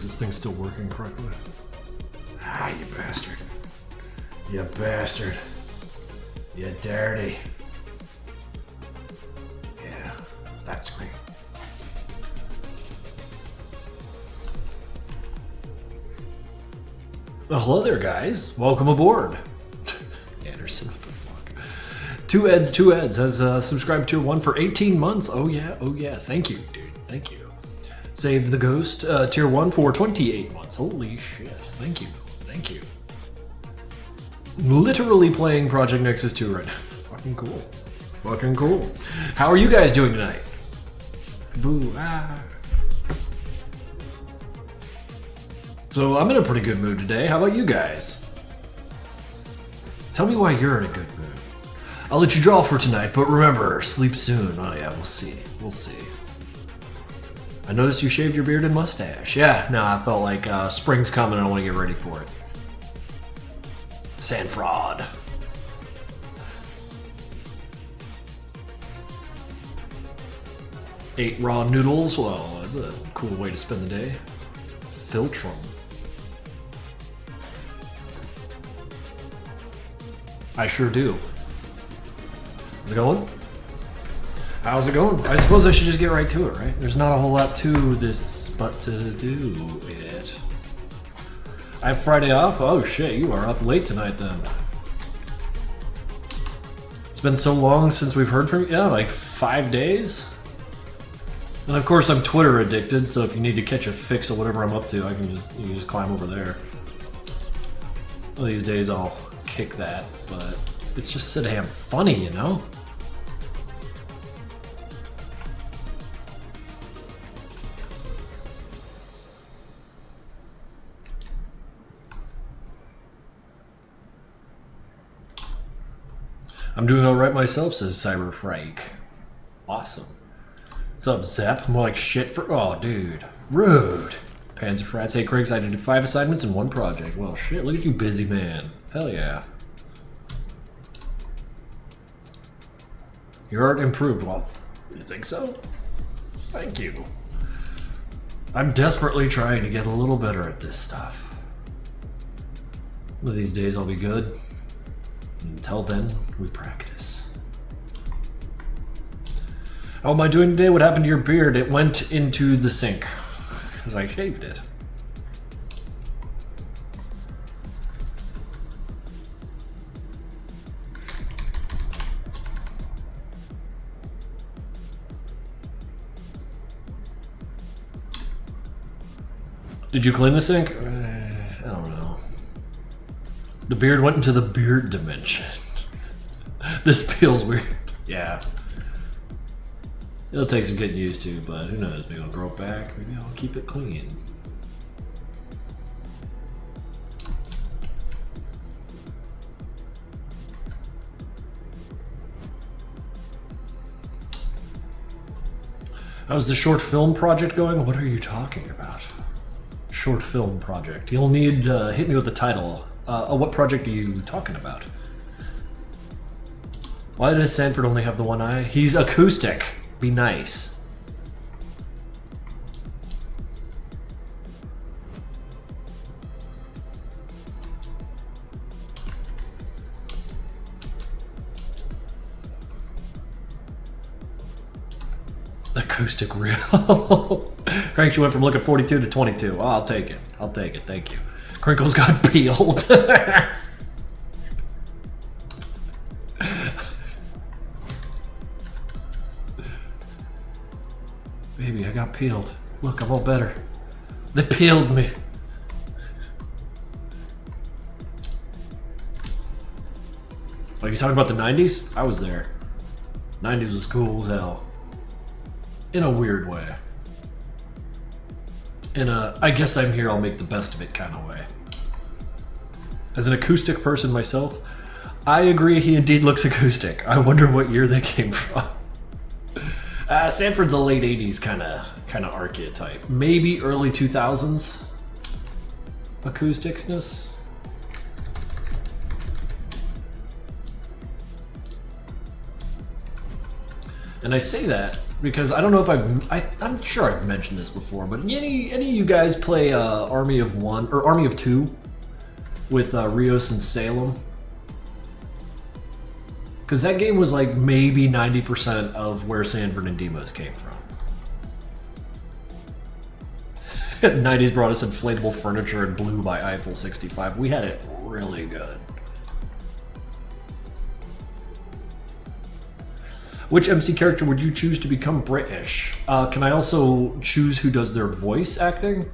Is this thing still working correctly? Ah, you bastard. You bastard. You dirty. Yeah, that screen. Well, hello there, guys. Welcome aboard. Anderson, what the fuck? Two Eds has subscribed to tier 1 for 18 months. Oh yeah. Thank you, dude. Thank you. Save the Ghost, tier 1 for 28 months. Holy shit. Thank you. Literally playing Project Nexus 2 right now. Fucking cool. How are you guys doing tonight? Boo, ah. So I'm in a pretty good mood today. How about you guys? Tell me why you're in a good mood. I'll let you draw for tonight, but remember, sleep soon. Oh yeah, we'll see. I noticed you shaved your beard and mustache. Yeah, no, I felt like spring's coming and I want to get ready for it. Sand fraud. Ate raw noodles. Well, that's a cool way to spend the day. Filtrum. I sure do. How's it going? How's it going? I suppose I should just get right to it, right? There's not a whole lot to this but to do it. I have Friday off? Oh shit, you are up late tonight then. It's been so long since we've heard from you. Yeah, like 5 days? And of course I'm Twitter addicted, so if you need to catch a fix of whatever I'm up to, you can just climb over there. One of these days I'll kick that, but it's just so damn funny, you know? I'm doing alright myself, says Cyberfrike. Awesome. What's up, Zep? More like shit for. Oh, dude. Rude. Panzerfrats. Hey, Krinkels, I did 5 assignments in 1 project. Well, shit, look at you, busy man. Hell yeah. Your art improved. Well, you think so? Thank you. I'm desperately trying to get a little better at this stuff. One of these days I'll be good. Until then, we practice. How am I doing today? What happened to your beard? It went into the sink because I shaved it. Did you clean the sink? I don't know. The beard went into the beard dimension. This feels weird. Yeah. It'll take some getting used to, but who knows? Maybe I'll grow it back. Maybe I'll keep it clean. How's the short film project going? What are you talking about? Short film project. You'll need hit me with the title. What project are you talking about? Why does Sanford only have the one eye? He's acoustic. Be nice. Acoustic real. Cranks, you went from looking 42 to 22. Oh, I'll take it. Thank you. Krinkels got peeled. Baby, I got peeled. Look, I'm all better. They peeled me. Are you talking about the 90s? I was there. 90s was cool as hell. In a weird way. In a, I guess I'm here, I'll make the best of it kind of way. As an acoustic person myself, I agree he indeed looks acoustic. I wonder what year they came from. Sanford's a late 80s kind of archetype. Maybe early 2000s acousticsness. And I say that because I don't know if I'm sure I've mentioned this before, but any of you guys play Army of One or Army of Two with Rios and Salem? Because that game was like maybe 90% of where Sanford and Demos came from. 90s brought us inflatable furniture and Blue by Eiffel 65. We had it really good. Which MC character would you choose to become British? Can I also choose who does their voice acting?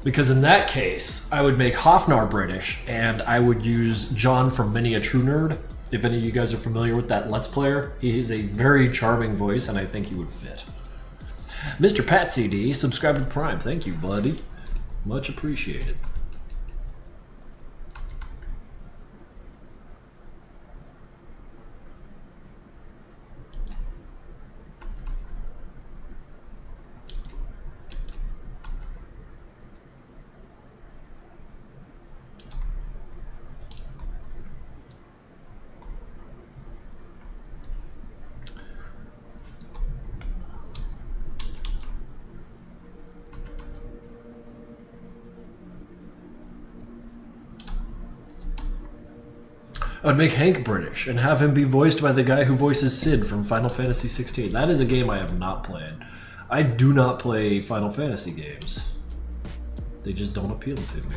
Because in that case, I would make Hofnar British, and I would use John from Many a True Nerd. If any of you guys are familiar with that Let's Player, he is a very charming voice, and I think he would fit. Mr. Pat CD, subscribe to the Prime. Thank you, buddy. Much appreciated. I would make Hank British and have him be voiced by the guy who voices Sid from Final Fantasy XVI. That is a game I have not played. I do not play Final Fantasy games. They just don't appeal to me.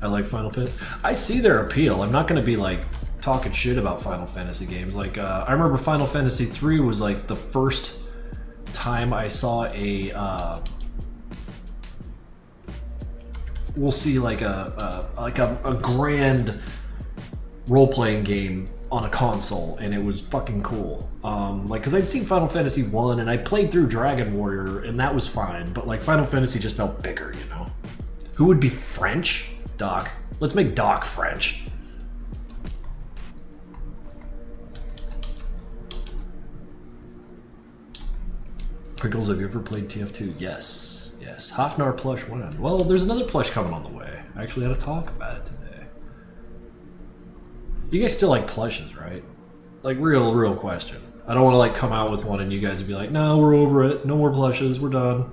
I like Final Fantasy. I see their appeal. I'm not going to be like talking shit about Final Fantasy games. Like I remember Final Fantasy III was like the first time I saw a we'll see like a grand role-playing game on a console, and it was fucking cool. Like, because I'd seen Final Fantasy 1 and I played through Dragon Warrior, and that was fine, but like Final Fantasy just felt bigger, you know? Who would be French? Doc. Let's make Doc French. Krinkels, have you ever played TF2? Yes. Yes, Hofnar plush won. Well, there's another plush coming on the way. I actually had to talk about it today. You guys still like plushes, right? Like, real question. I don't want to like come out with one and you guys would be like, no, we're over it. No more plushes. We're done.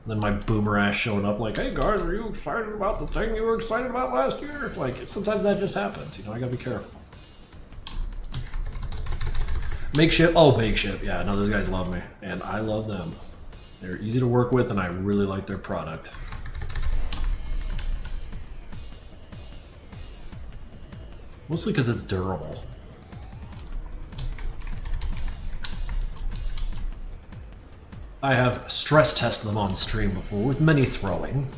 And then my boomer ass showing up like, hey guys, are you excited about the thing you were excited about last year? Like, sometimes that just happens. You know, I gotta be careful. Makeshift. Oh, Makeshift. Yeah, no, those guys love me. And I love them. They're easy to work with, and I really like their product. Mostly because it's durable. I have stress tested them on stream before with many throwing.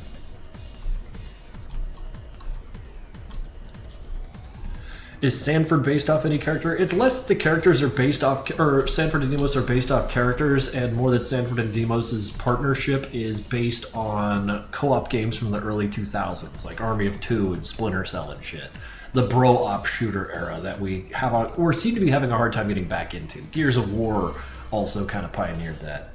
Is Sanford based off any character? It's less that the characters are based off, or Sanford and Demos are based off characters, and more that Sanford and Demos' partnership is based on co-op games from the early 2000s, like Army of Two and Splinter Cell and shit. The bro-op shooter era that we have, or seem to be having a hard time getting back into. Gears of War also kind of pioneered that.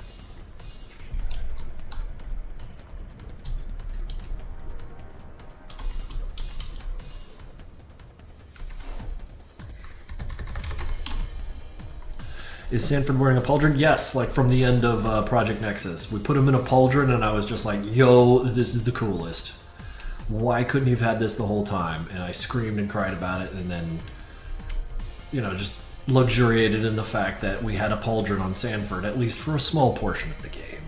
Is Sanford wearing a pauldron? Yes, like from the end of Project Nexus. We put him in a pauldron and I was just like, yo, this is the coolest. Why couldn't you have had this the whole time? And I screamed and cried about it, and then, you know, just luxuriated in the fact that we had a pauldron on Sanford, at least for a small portion of the game.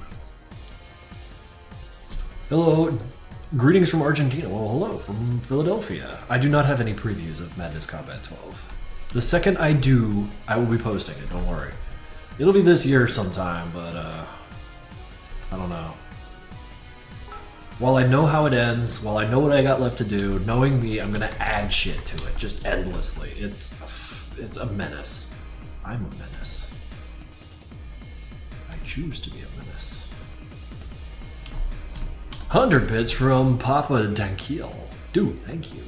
Hello, greetings from Argentina. Well, hello from Philadelphia. I do not have any previews of Madness Combat 12. The second I do, I will be posting it, don't worry. It'll be this year sometime, but I don't know. While I know how it ends, while I know what I got left to do, knowing me, I'm gonna add shit to it, just endlessly. It's a menace. I'm a menace. I choose to be a menace. 100 bits from Papa Dankiel. Dude, thank you.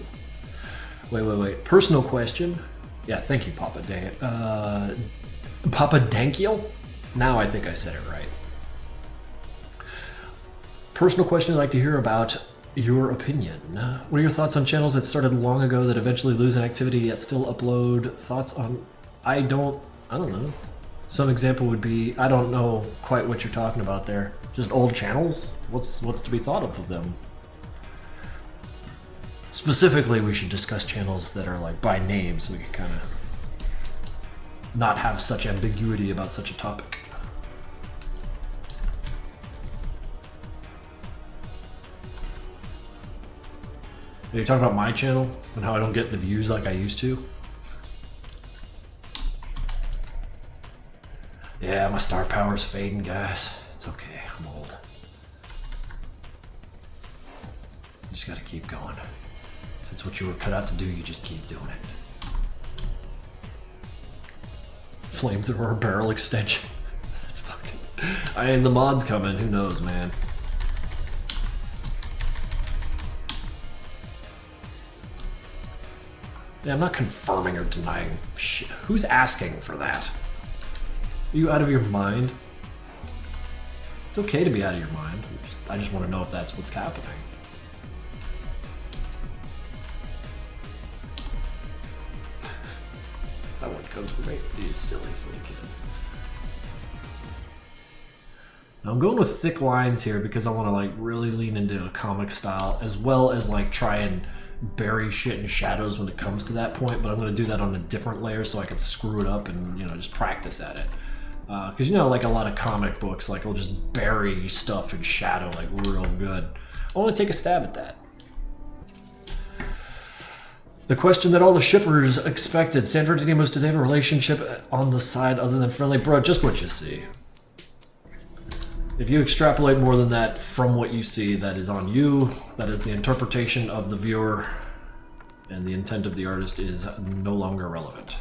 Wait. Personal question. Yeah, thank you, Papa Dankiel? Now I think I said it right. Personal question I'd like to hear about your opinion. What are your thoughts on channels that started long ago that eventually lose an activity yet still upload? Thoughts on... I don't know. Some example would be, I don't know quite what you're talking about there. Just old channels? What's to be thought of them? Specifically, we should discuss channels that are like by name so we can kind of not have such ambiguity about such a topic. Are you talking about my channel and how I don't get the views like I used to? Yeah, my star power's fading, guys. It's okay, I'm old. You just gotta keep going. If it's what you were cut out to do, you just keep doing it. Flamethrower barrel extension. That's fucking... I mean, the mod's coming, who knows, man. Yeah, I'm not confirming or denying shit. Who's asking for that? Are you out of your mind? It's okay to be out of your mind. I just want to know if that's what's happening. That wouldn't come for me. You silly kids. Now I'm going with thick lines here because I want to like really lean into a comic style as well as like try and bury shit in shadows when it comes to that point, but I'm going to do that on a different layer so I can screw it up and, you know, just practice at it. Because, you know, like a lot of comic books, like I'll just bury stuff in shadow like real good. I want to take a stab at that. The question that all the shippers expected, Sanford and Amos, do they have a relationship on the side other than friendly? Bro, just what you see. If you extrapolate more than that from what you see, that is on you. That is the interpretation of the viewer, and the intent of the artist is no longer relevant.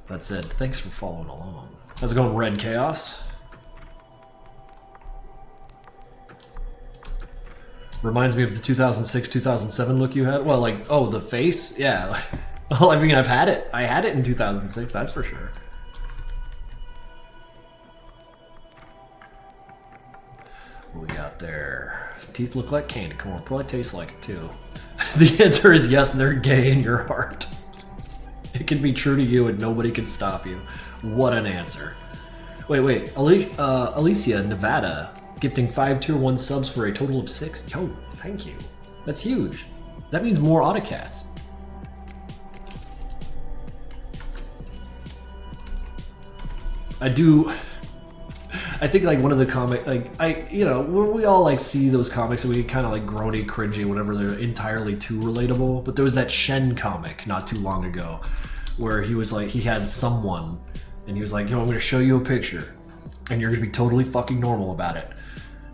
That said, thanks for following along. How's it going, Red Chaos? Reminds me of the 2006-2007 look you had. Well, like, oh, the face? Yeah. Well, I mean, I've had it. I had it in 2006, that's for sure. What we got there? Teeth look like candy corn. Probably tastes like it too. The answer is yes, they're gay in your heart. It can be true to you and nobody can stop you. What an answer. Wait. Alicia, Nevada, gifting 5 tier 1 subs for a total of 6. Yo, thank you. That's huge. That means more Autocats. I think like one of the comic, like you know, we all like see those comics and we kind of like groany, cringy whenever they're entirely too relatable. But there was that Shen comic not too long ago where he was like, he had someone and he was like, yo, I'm going to show you a picture and you're going to be totally fucking normal about it.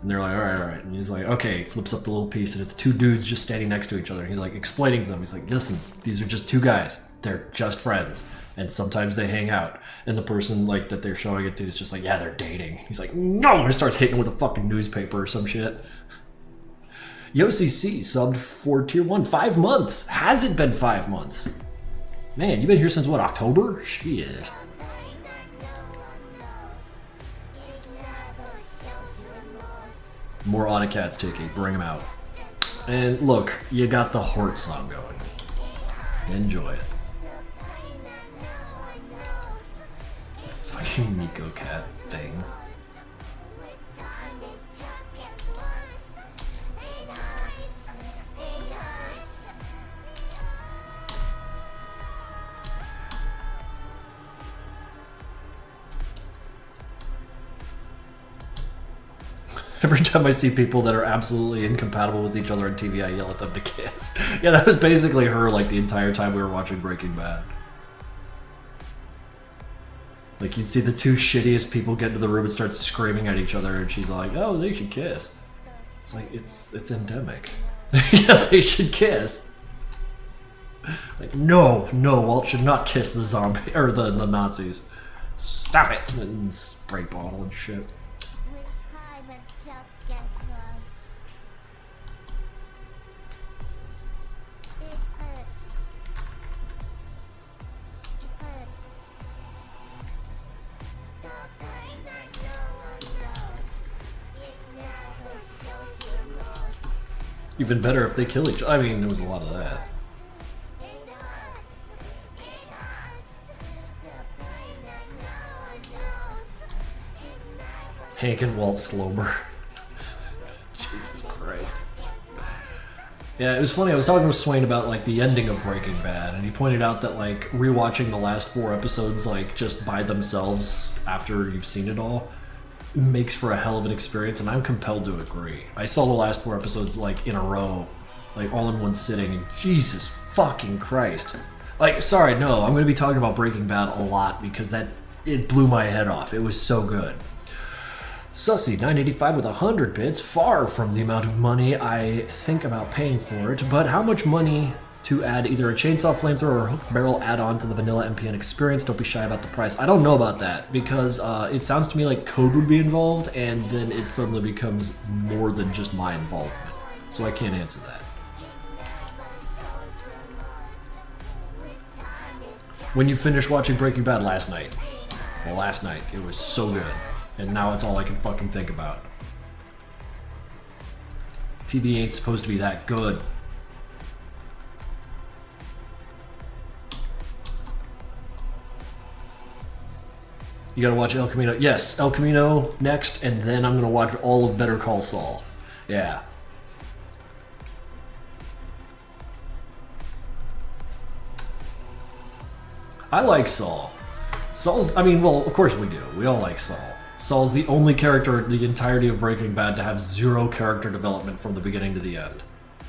And they're like, all right. And he's like, okay, flips up the little piece and it's 2 dudes just standing next to each other. And he's like explaining to them. He's like, listen, these are just 2 guys. They're just friends. And sometimes they hang out. And the person like that they're showing it to is just like, yeah, they're dating. He's like, no! And he starts hitting with a fucking newspaper or some shit. YoCC subbed for tier 1. 5 months. Has it been 5 months? Man, you've been here since what, October? Shit. More Autocats, Tiki. Bring them out. And look, you got the Hort song going. Enjoy it. Fucking Miko Cat thing. Every time I see people that are absolutely incompatible with each other on TV, I yell at them to kiss. Yeah, that was basically her like the entire time we were watching Breaking Bad. Like you'd see the 2 shittiest people get into the room and start screaming at each other and she's like, oh, they should kiss. It's like, it's endemic. Yeah, they should kiss. Like, no, Walt should not kiss the zombie, or the Nazis. Stop it! And spray bottle and shit. Even better if they kill each other. I mean, there was a lot of that. Hank and Walt Slober. Jesus Christ. Yeah, it was funny. I was talking with Swain about like the ending of Breaking Bad, and he pointed out that like rewatching the last 4 episodes like just by themselves after you've seen it all makes for a hell of an experience, and I'm compelled to agree. I saw the last 4 episodes like in a row, like all in one sitting, and Jesus fucking Christ. Like, sorry, no, I'm going to be talking about Breaking Bad a lot because it blew my head off. It was so good. Sussy 985 with 100 bits, far from the amount of money I think about paying for it, but how much money to add either a chainsaw flamethrower or hook barrel add-on to the vanilla MPN experience? Don't be shy about the price. I don't know about that because it sounds to me like code would be involved, and then it suddenly becomes more than just my involvement. So I can't answer that. When you finished watching Breaking Bad last night? Well, last night. It was so good. And now it's all I can fucking think about. TV ain't supposed to be that good. You gotta watch El Camino. Yes, El Camino next, and then I'm gonna watch all of Better Call Saul. Yeah. I like Saul. Saul's, I mean, well, of course we do. We all like Saul. Saul's the only character in the entirety of Breaking Bad to have 0 character development from the beginning to the end.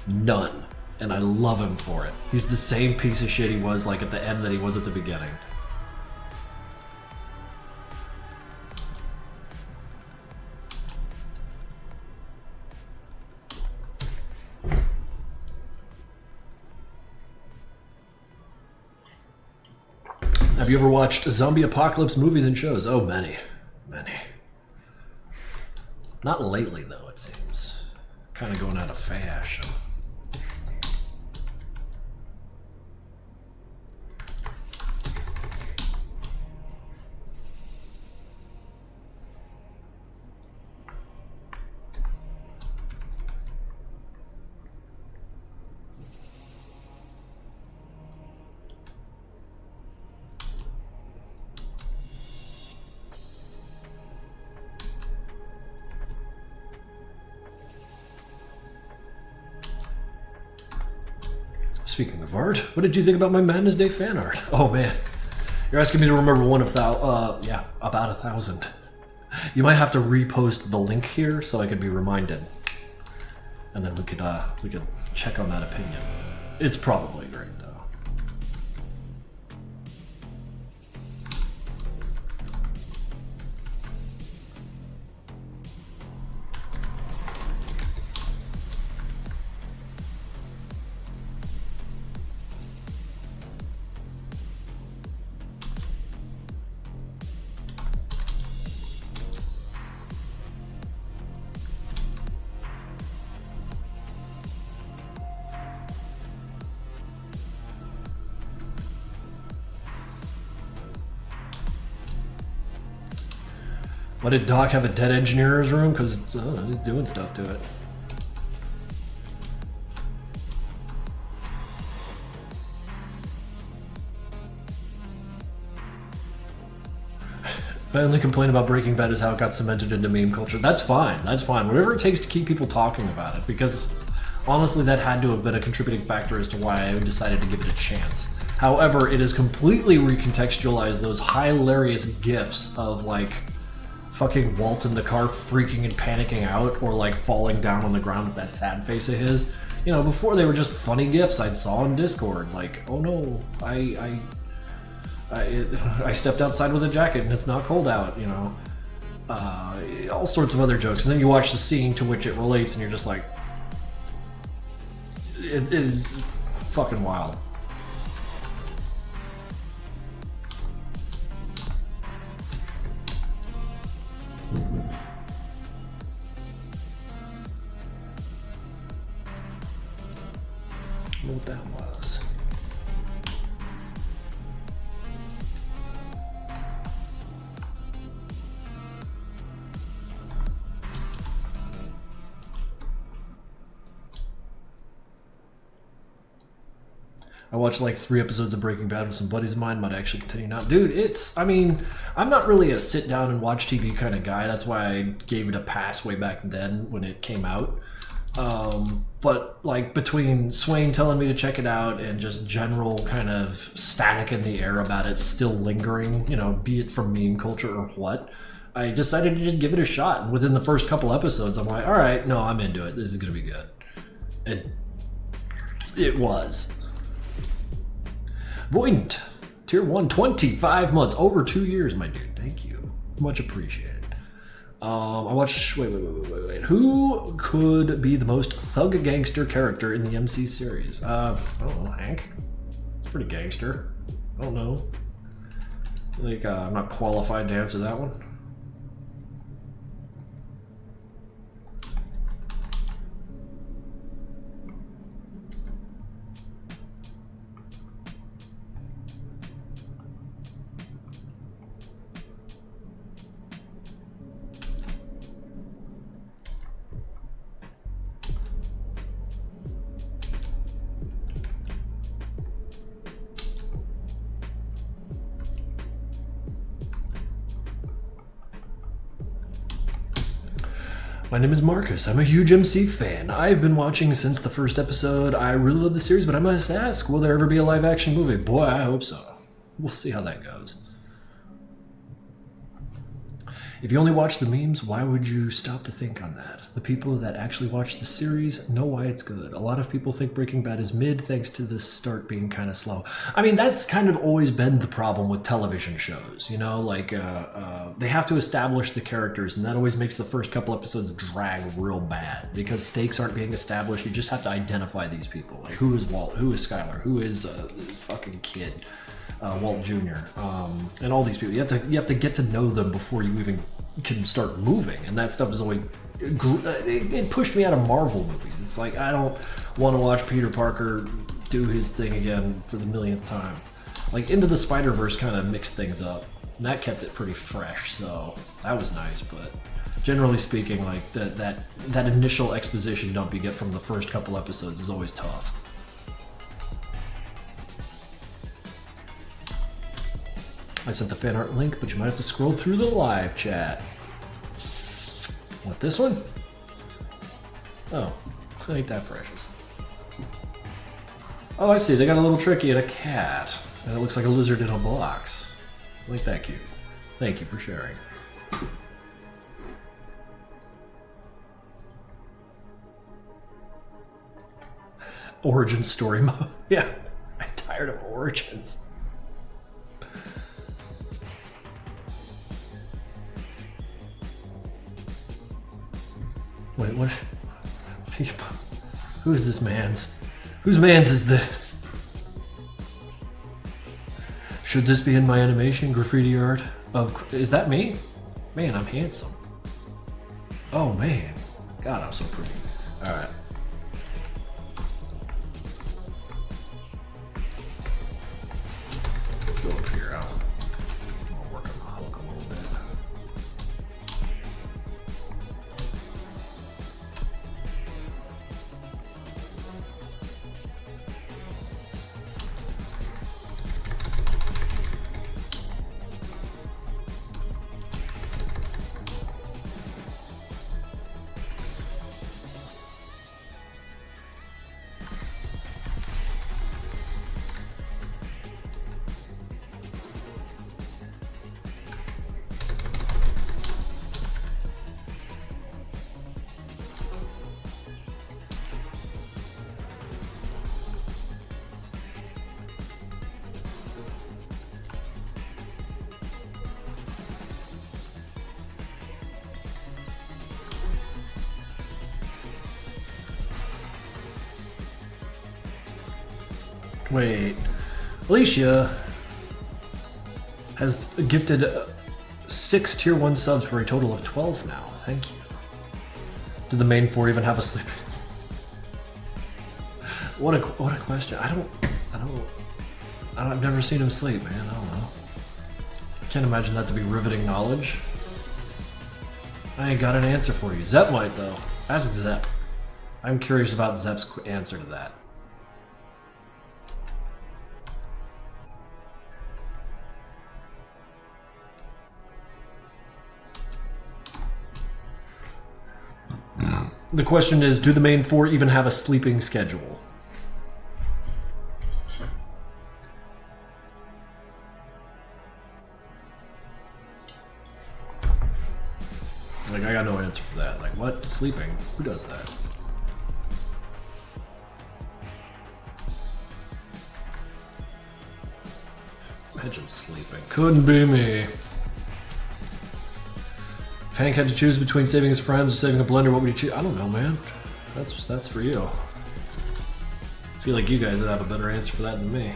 None. And I love him for it. He's the same piece of shit he was like at the end that he was at the beginning. Have you ever watched zombie apocalypse movies and shows? Oh, many. Many. Not lately, though, it seems. Kind of going out of fashion. Speaking of art, what did you think about my Madness Day fan art? Oh man, you're asking me to remember one of yeah, about 1,000. You might have to repost the link here so I could be reminded, and then we could check on that opinion. It's probably great though. Why did Doc have a dead engineer in his room? Because he's doing stuff to it. My only complaint about Breaking Bad is how it got cemented into meme culture. That's fine. That's fine. Whatever it takes to keep people talking about it. Because honestly, that had to have been a contributing factor as to why I decided to give it a chance. However, it has completely recontextualized those hilarious gifs of like fucking Walt in the car freaking and panicking out, or like falling down on the ground with that sad face of his. You know, before they were just funny gifs I saw on Discord. Like, oh no, I stepped outside with a jacket and it's not cold out, you know. All sorts of other jokes. And then you watch the scene to which it relates and you're just like, it is fucking wild. I don't know what that was. I watched like 3 episodes of Breaking Bad with some buddies of mine. Might actually continue now. Dude, I mean, I'm not really a sit down and watch TV kind of guy. That's why I gave it a pass way back then when it came out. But like between Swain telling me to check it out and just general kind of static in the air about it still lingering, you know, be it from meme culture or what, I decided to just give it a shot. And within the first couple episodes, I'm like, all right, no, I'm into it. This is going to be good. And it was. Voidant, tier 1, 25 months, over 2 years, my dude. Thank you. Much appreciated. I watched, wait. Who could be the most thug gangster character in the MC series? I don't know, Hank. It's pretty gangster. I don't know. Like, I'm not qualified to answer that one. My name is Marcus. I'm a huge MC fan. I've been watching since the first episode. I really love the series, but I must ask, will there ever be a live action movie? Boy, I hope so. We'll see how that goes. If you only watch the memes, why would you stop to think on that? The people that actually watch the series know why it's good. A lot of people think Breaking Bad is mid thanks to the start being kind of slow. I mean, that's kind of always been the problem with television shows, you know? Like, they have to establish the characters, and that always makes the first couple episodes drag real bad because stakes aren't being established. You just have to identify these people. Like, who is Walt? Who is Skylar? Who is fucking kid? Walt Jr. And all these people. You have to get to know them before you even can start moving. And that stuff is always it pushed me out of Marvel movies. It's like I don't want to watch Peter Parker do his thing again for the millionth time. Like Into the Spider-Verse kind of mixed things up. And that kept it pretty fresh. So that was nice. But generally speaking, like that initial exposition dump you get from the first couple episodes is always tough. I sent the fan art link, but you might have to scroll through the live chat. What, this one? Oh, ain't that precious. Oh, I see. They got a little tricky and a cat. And it looks like a lizard in a box. Ain't that cute? Thank you for sharing. Origin story mode. Yeah, I'm tired of Origins. Wait, what? Who's this man's? Whose man's is this? Should this be in my animation graffiti art? Is that me? Man, I'm handsome. Oh man. God, I'm so pretty. Alright. Go up here. I'll work on the hook a little bit. Wait, Alicia has gifted 6 tier 1 subs for a total of 12 now. Thank you. Did the main 4 even have a sleep? What a question. I've never seen him sleep, man. I don't know. Can't imagine that to be riveting knowledge. I ain't got an answer for you. Zep might though. Ask Zep. I'm curious about Zep's answer to that. The question is, do the main four even have a sleeping schedule? Like, I got no answer for that. Like, what? Sleeping? Who does that? Imagine sleeping. Couldn't be me. If Hank had to choose between saving his friends or saving a blender, what would you choose? I don't know, man. That's for you. I feel like you guys would have a better answer for that than me.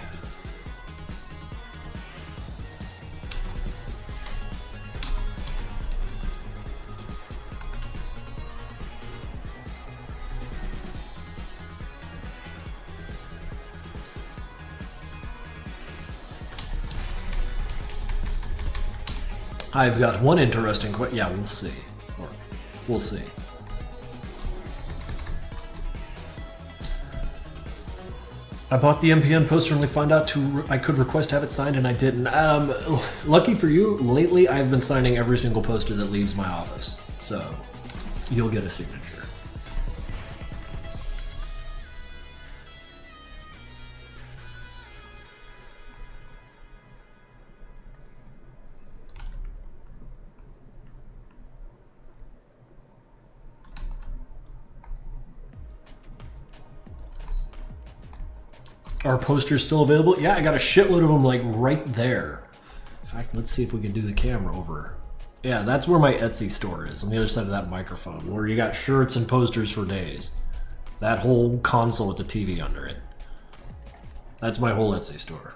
I've got one interesting question. Yeah, we'll see. Or, we'll see. I bought the MPN poster and only found out I could request to have it signed and I didn't. Lucky for you, lately I've been signing every single poster that leaves my office. So, you'll get a signature. Are posters still available? Yeah, I got a shitload of them like right there. In fact, let's see if we can do the camera over. Yeah, that's where my Etsy store is, on the other side of that microphone, where you got shirts and posters for days. That whole console with the TV under it. That's my whole Etsy store.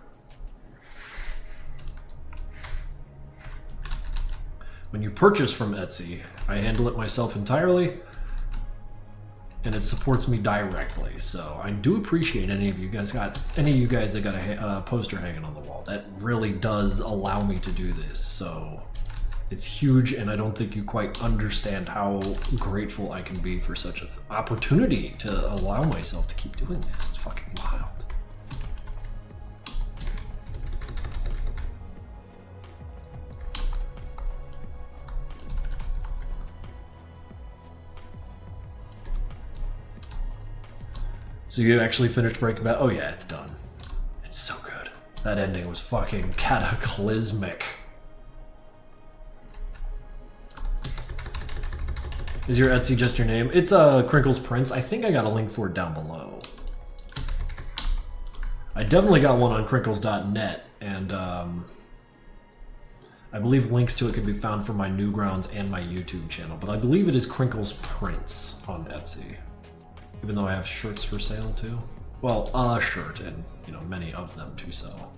When you purchase from Etsy, I handle it myself entirely. And it supports me directly, so I do appreciate any of you guys that got a poster hanging on the wall. That really does allow me to do this, so it's huge, and I don't think you quite understand how grateful I can be for such an opportunity to allow myself to keep doing this. It's fucking wild. So you actually finished Breaking Bad? Oh yeah, it's done. It's so good. That ending was fucking cataclysmic. Is your Etsy just your name? It's Krinkels Prince. I think I got a link for it down below. I definitely got one on krinkels.net, and I believe links to it can be found from my Newgrounds and my YouTube channel, but I believe it is Krinkels Prince on Etsy. Even though I have shirts for sale too. Well, a shirt and, you know, many of them to sell.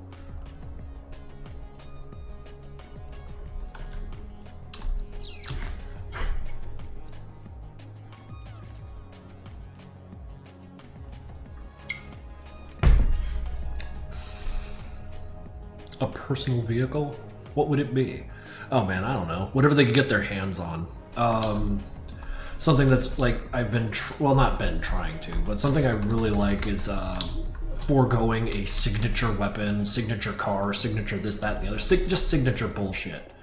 A personal vehicle? What would it be? Oh man, I don't know. Whatever they could get their hands on. Something that's like I've been, not been trying to, but something I really like is foregoing a signature weapon, signature car, signature this, that, and the other. Just signature bullshit.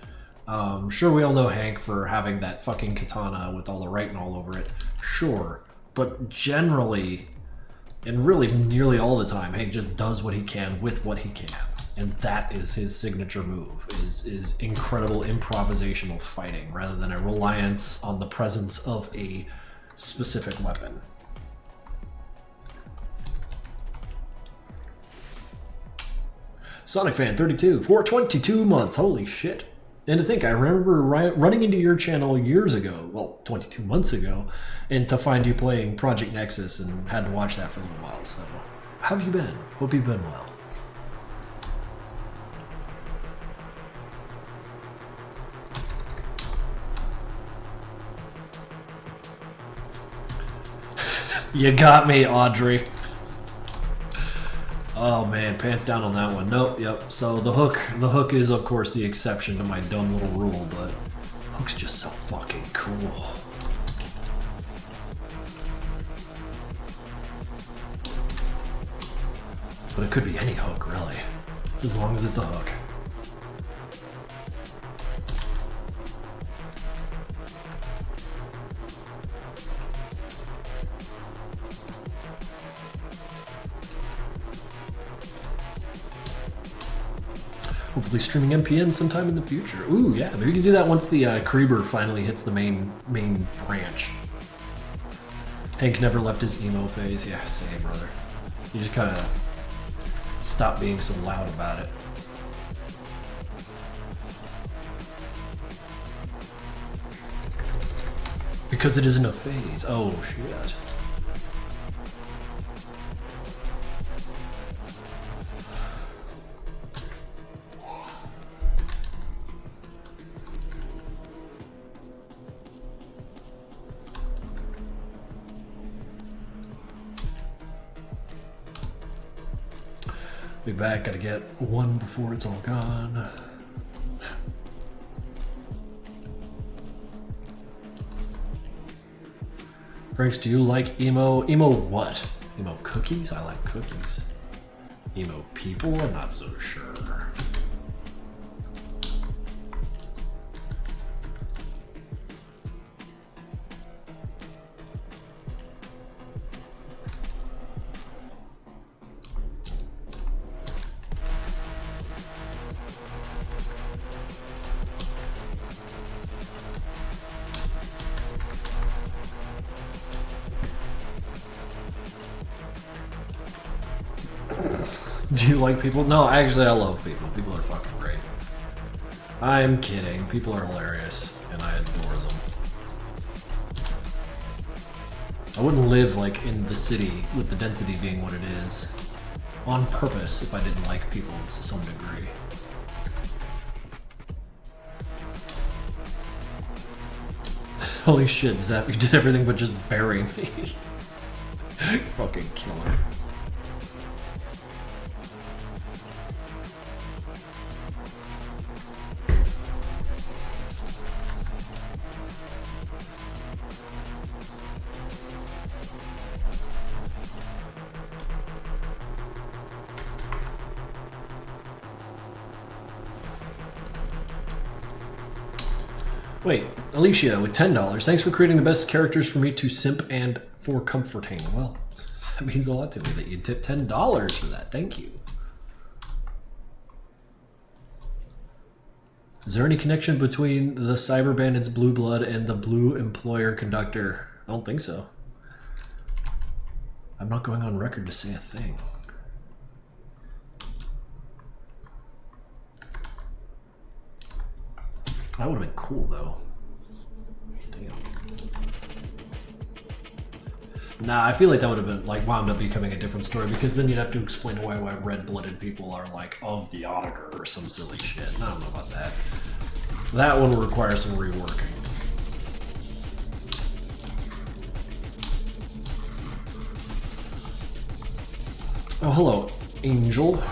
Sure, we all know Hank for having that fucking katana with all the writing all over it. Sure. But generally, and really nearly all the time, Hank just does what he can with what he can. And that is his signature move, is incredible improvisational fighting rather than a reliance on the presence of a specific weapon. Sonic Fan 32 for 22 months, holy shit. And to think, I remember running into your channel years ago, well, 22 months ago, and to find you playing Project Nexus and had to watch that for a little while, so. How have you been? Hope you've been well. You got me, Audrey. Oh man, pants down on that one. Nope, yep. So the hook is of course the exception to my dumb little rule, but hook's just so fucking cool. But it could be any hook, really, as long as it's a hook. Hopefully streaming MPN sometime in the future. Ooh, yeah, maybe we can do that once the Kreber finally hits the main branch. Hank never left his emo phase. Yeah, same, brother. You just kind of stop being so loud about it. Because it isn't a phase. Oh, shit. Be back, gotta get one before it's all gone. Franks, do you like emo? Emo what? Emo cookies? I like cookies. Emo people? I'm not so sure. Do you like people? No, actually I love people. People are fucking great. I'm kidding. People are hilarious, and I adore them. I wouldn't live like in the city with the density being what it is on purpose if I didn't like people to some degree. Holy shit, Zap, you did everything but just bury me. Fucking killer. Wait, Alicia with $10. Thanks for creating the best characters for me to simp and for comforting. Well, that means a lot to me that you tipped $10 for that. Thank you. Is there any connection between the Cyber Bandits Blue Blood and the Blue Employer Conductor? I don't think so. I'm not going on record to say a thing. That would have been cool, though. Damn. Nah, I feel like that would have been, like, wound up becoming a different story, because then you'd have to explain away why red-blooded people are, like, of the Auditor or some silly shit. I don't know about that. That one will require some reworking. Oh, hello, Angel.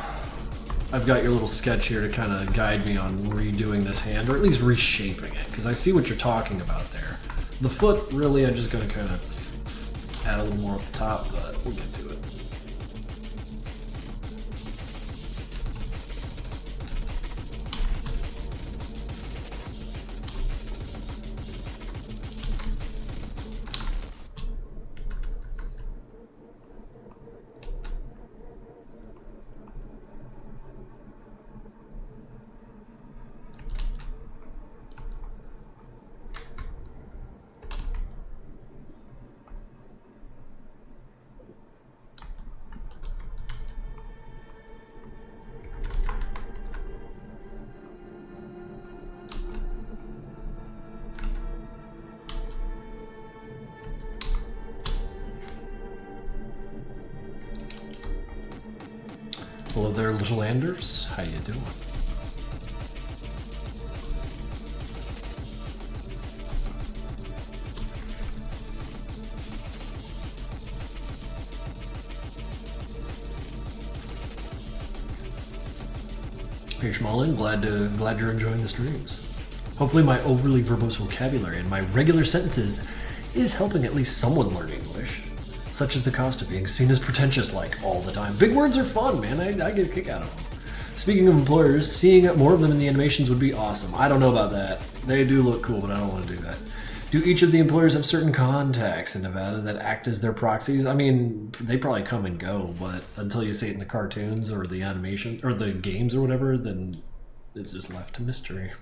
I've got your little sketch here to kind of guide me on redoing this hand, or at least reshaping it, because I see what you're talking about there. The foot, really, I'm just going to kind of add a little more up the top, but we'll get to it. Hello there, little Anders. How you doing? Hey Schmalling, glad you're enjoying the streams. Hopefully my overly verbose vocabulary and my regular sentences is helping at least someone learn English. Such is the cost of being seen as pretentious like all the time. Big words are fun, man. I get a kick out of them. Speaking of employers, seeing more of them in the animations would be awesome. I don't know about that. They do look cool, but I don't want to do that. Do each of the employers have certain contacts in Nevada that act as their proxies? I mean, they probably come and go, but until you see it in the cartoons or the animation or the games or whatever, then it's just left to mystery.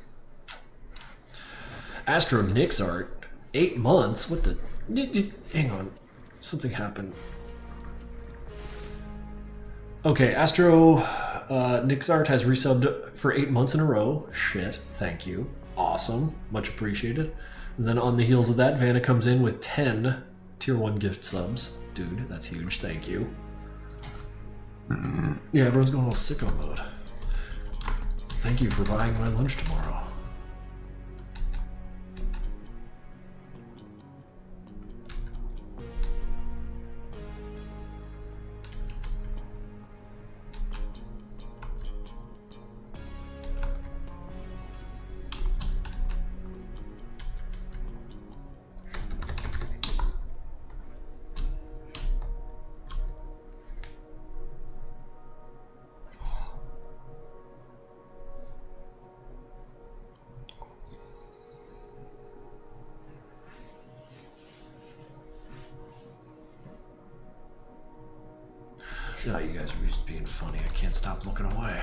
Astro Nick's art, 8 months. What the? Hang on, something happened. Okay, Astro Nick's art has resubbed for 8 months in a row. Shit, thank you. Awesome, much appreciated. And then on the heels of that, Vanna comes in with 10 tier 1 gift subs. Dude, that's huge, thank you. Yeah, everyone's going all sicko mode. Thank you for buying my lunch tomorrow. No, you guys are just being funny. I can't stop looking away.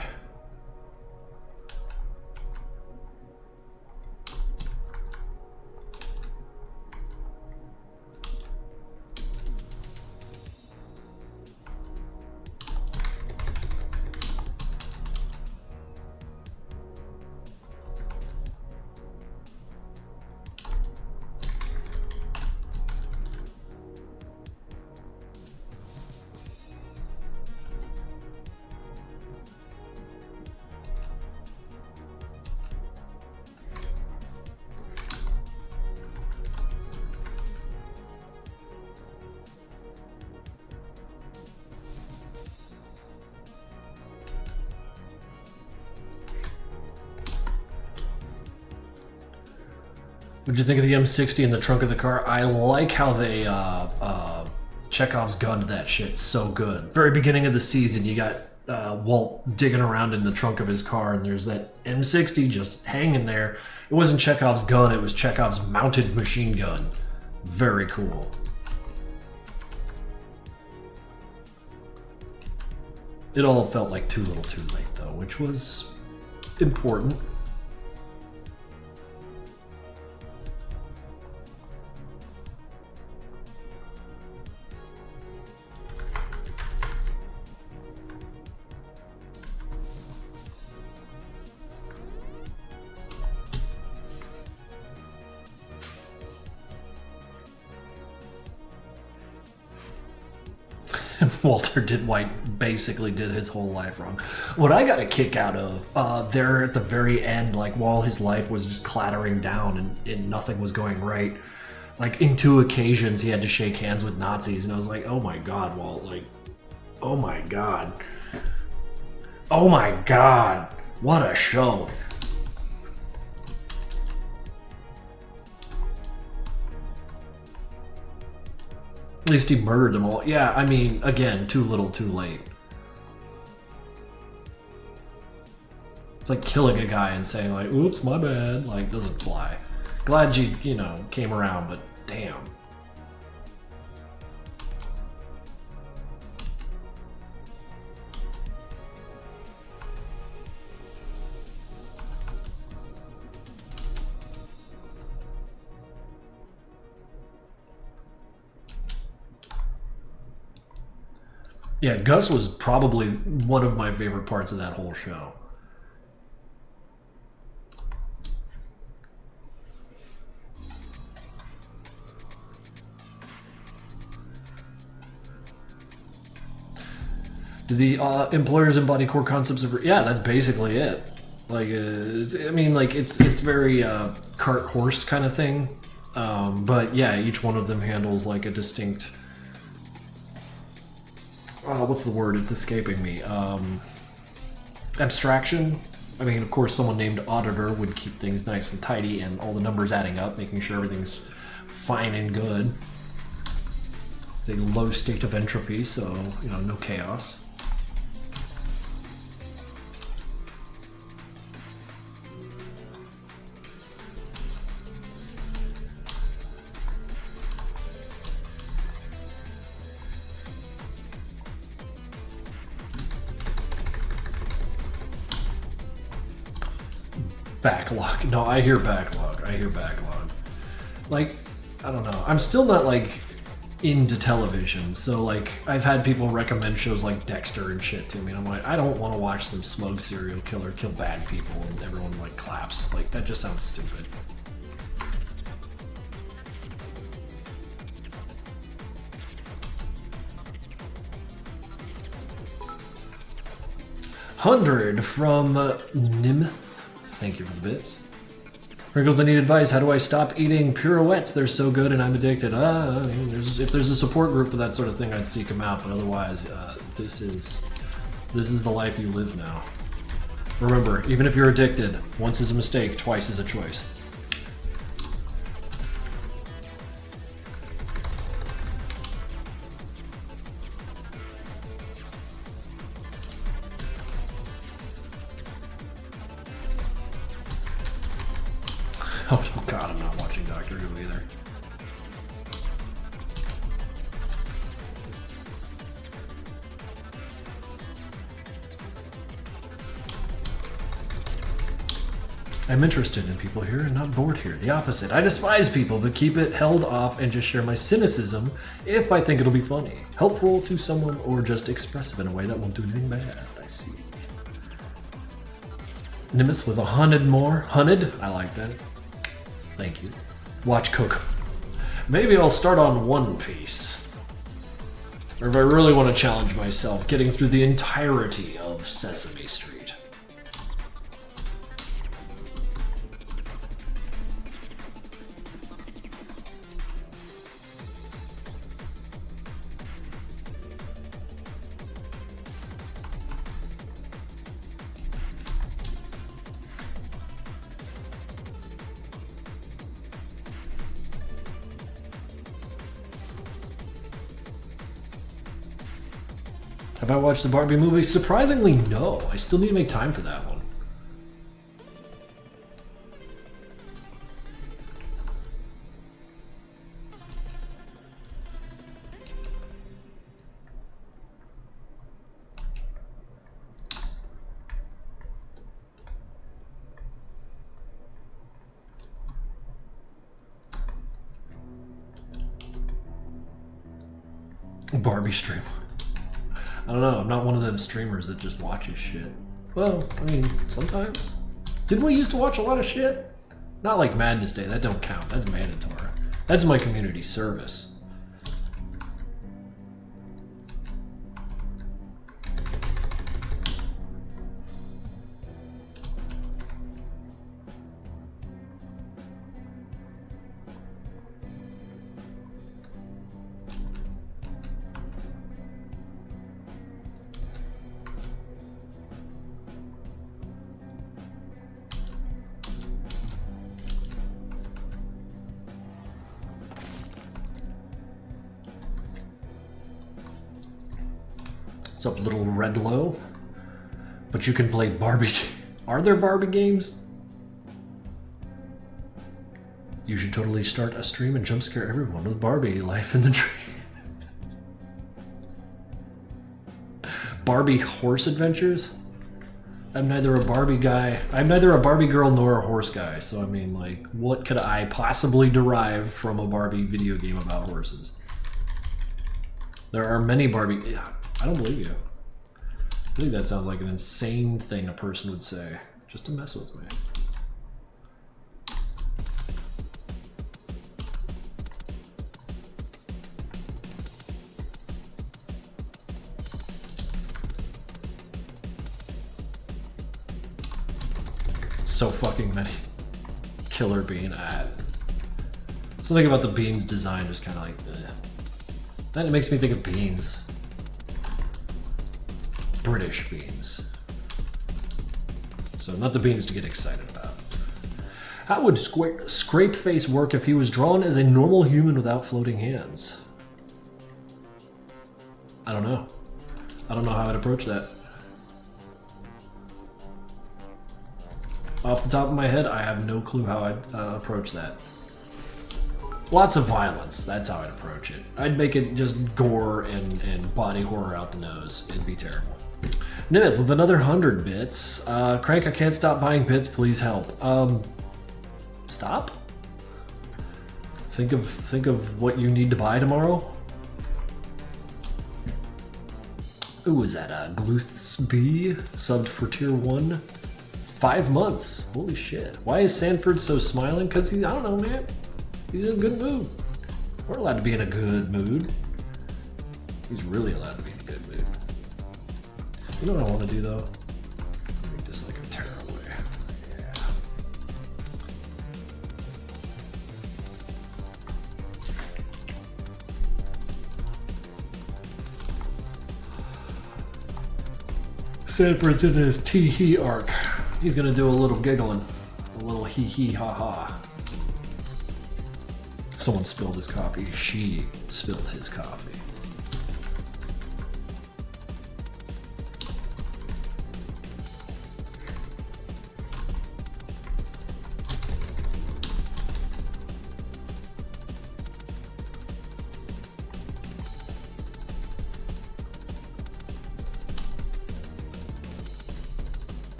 What'd you think of the M60 in the trunk of the car? I like how they Chekhov's gunned that shit so good. Very beginning of the season, you got Walt digging around in the trunk of his car, and there's that M60 just hanging there. It wasn't Chekhov's gun, it was Chekhov's mounted machine gun. Very cool. It all felt like too little too late, though, which was important. Walter did White basically did his whole life wrong. What I got a kick out of there at the very end, like while his life was just clattering down and nothing was going right, like in 2 occasions he had to shake hands with Nazis, and I was like, oh my god, Walt, like, oh my god. Oh my god, what a show. At least he murdered them all. Yeah, I mean, again, too little, too late. It's like killing a guy and saying like, oops, my bad. Like, doesn't fly. Glad you know, came around, but damn. Yeah, Gus was probably one of my favorite parts of that whole show. Do the employers embody core concepts of... Yeah, that's basically it. Like, I mean, like, it's very cart horse kind of thing. But yeah, each one of them handles like a distinct... what's the word? It's escaping me. Abstraction. I mean, of course, someone named Auditor would keep things nice and tidy and all the numbers adding up, making sure everything's fine and good. It's a low state of entropy, so, you know, no chaos. Backlog. No, I hear backlog. I hear backlog. Like, I don't know. I'm still not, like, into television. So, like, I've had people recommend shows like Dexter and shit to me. And I'm like, I don't want to watch some smug serial killer kill bad people and everyone, like, claps. Like, that just sounds stupid. $100 from Nimth. Thank you for the bits. Krinkels, I need advice. How do I stop eating pirouettes? They're so good and I'm addicted. If there's a support group for that sort of thing, I'd seek them out. But otherwise, this is the life you live now. Remember, even if you're addicted, once is a mistake, twice is a choice. Oh god, I'm not watching Doctor Who either. I'm interested in people here and not bored here. The opposite. I despise people, but keep it held off and just share my cynicism if I think it'll be funny, helpful to someone, or just expressive in a way that won't do anything bad. I see. Nimith with 100 more. 100? I like that. Thank you. Watch Cook. Maybe I'll start on One Piece. Or if I really want to challenge myself, getting through the entirety of Sesame Street. Have I watched the Barbie movie? Surprisingly, no. I still need to make time for that one. Barbie stream. I don't know, I'm not one of them streamers that just watches shit. Well, I mean, sometimes. Didn't we used to watch a lot of shit? Not like Madness Day, that don't count, that's mandatory. That's my community service. What's up, little Redlow? But you can play Barbie. Are there Barbie games? You should totally start a stream and jump scare everyone with Barbie Life in the Tree. Barbie horse adventures? I'm neither a Barbie guy. I'm neither a Barbie girl nor a horse guy. So I mean, like, what could I possibly derive from a Barbie video game about horses? There are many Barbie. Yeah, I don't believe you. I think that sounds like an insane thing a person would say just to mess with me. So fucking many. Killer bean. Something about the beans design just kind of like then it makes me think of beans. British beans. So not the beans to get excited about. How would Scrapeface work if he was drawn as a normal human without floating hands? I don't know. I don't know how I'd approach that. Off the top of my head, I have no clue how I'd approach that. Lots of violence, that's how I'd approach it. I'd make it just gore and body horror out the nose. It'd be terrible. Nimith with another 100 bits. Crank, I can't stop buying bits. Please help. Stop? Think of what you need to buy tomorrow. Ooh, is that Gluths B subbed for tier 1? 5 months. Holy shit. Why is Sanford so smiling? Because he's, I don't know, man. He's in a good mood. We're allowed to be in a good mood. He's really allowed to be in a good mood. You know what I want to do though? Make this like a tearaway. Yeah. Sanford's in his tee-hee arc. He's gonna do a little giggling. A little hee-hee ha-ha. Someone spilled his coffee. She spilled his coffee.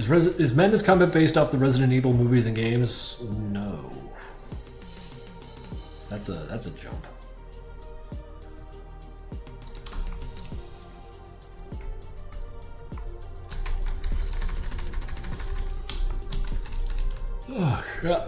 Is Madness Combat based off the Resident Evil movies and games? No. That's a jump. Oh, yeah.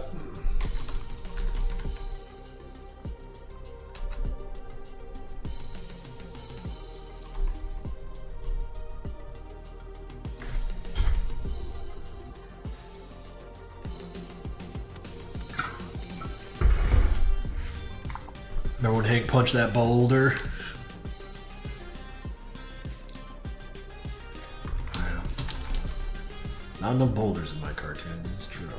Remember when Hank punched that boulder? Not enough boulders in my cartoon, it's true.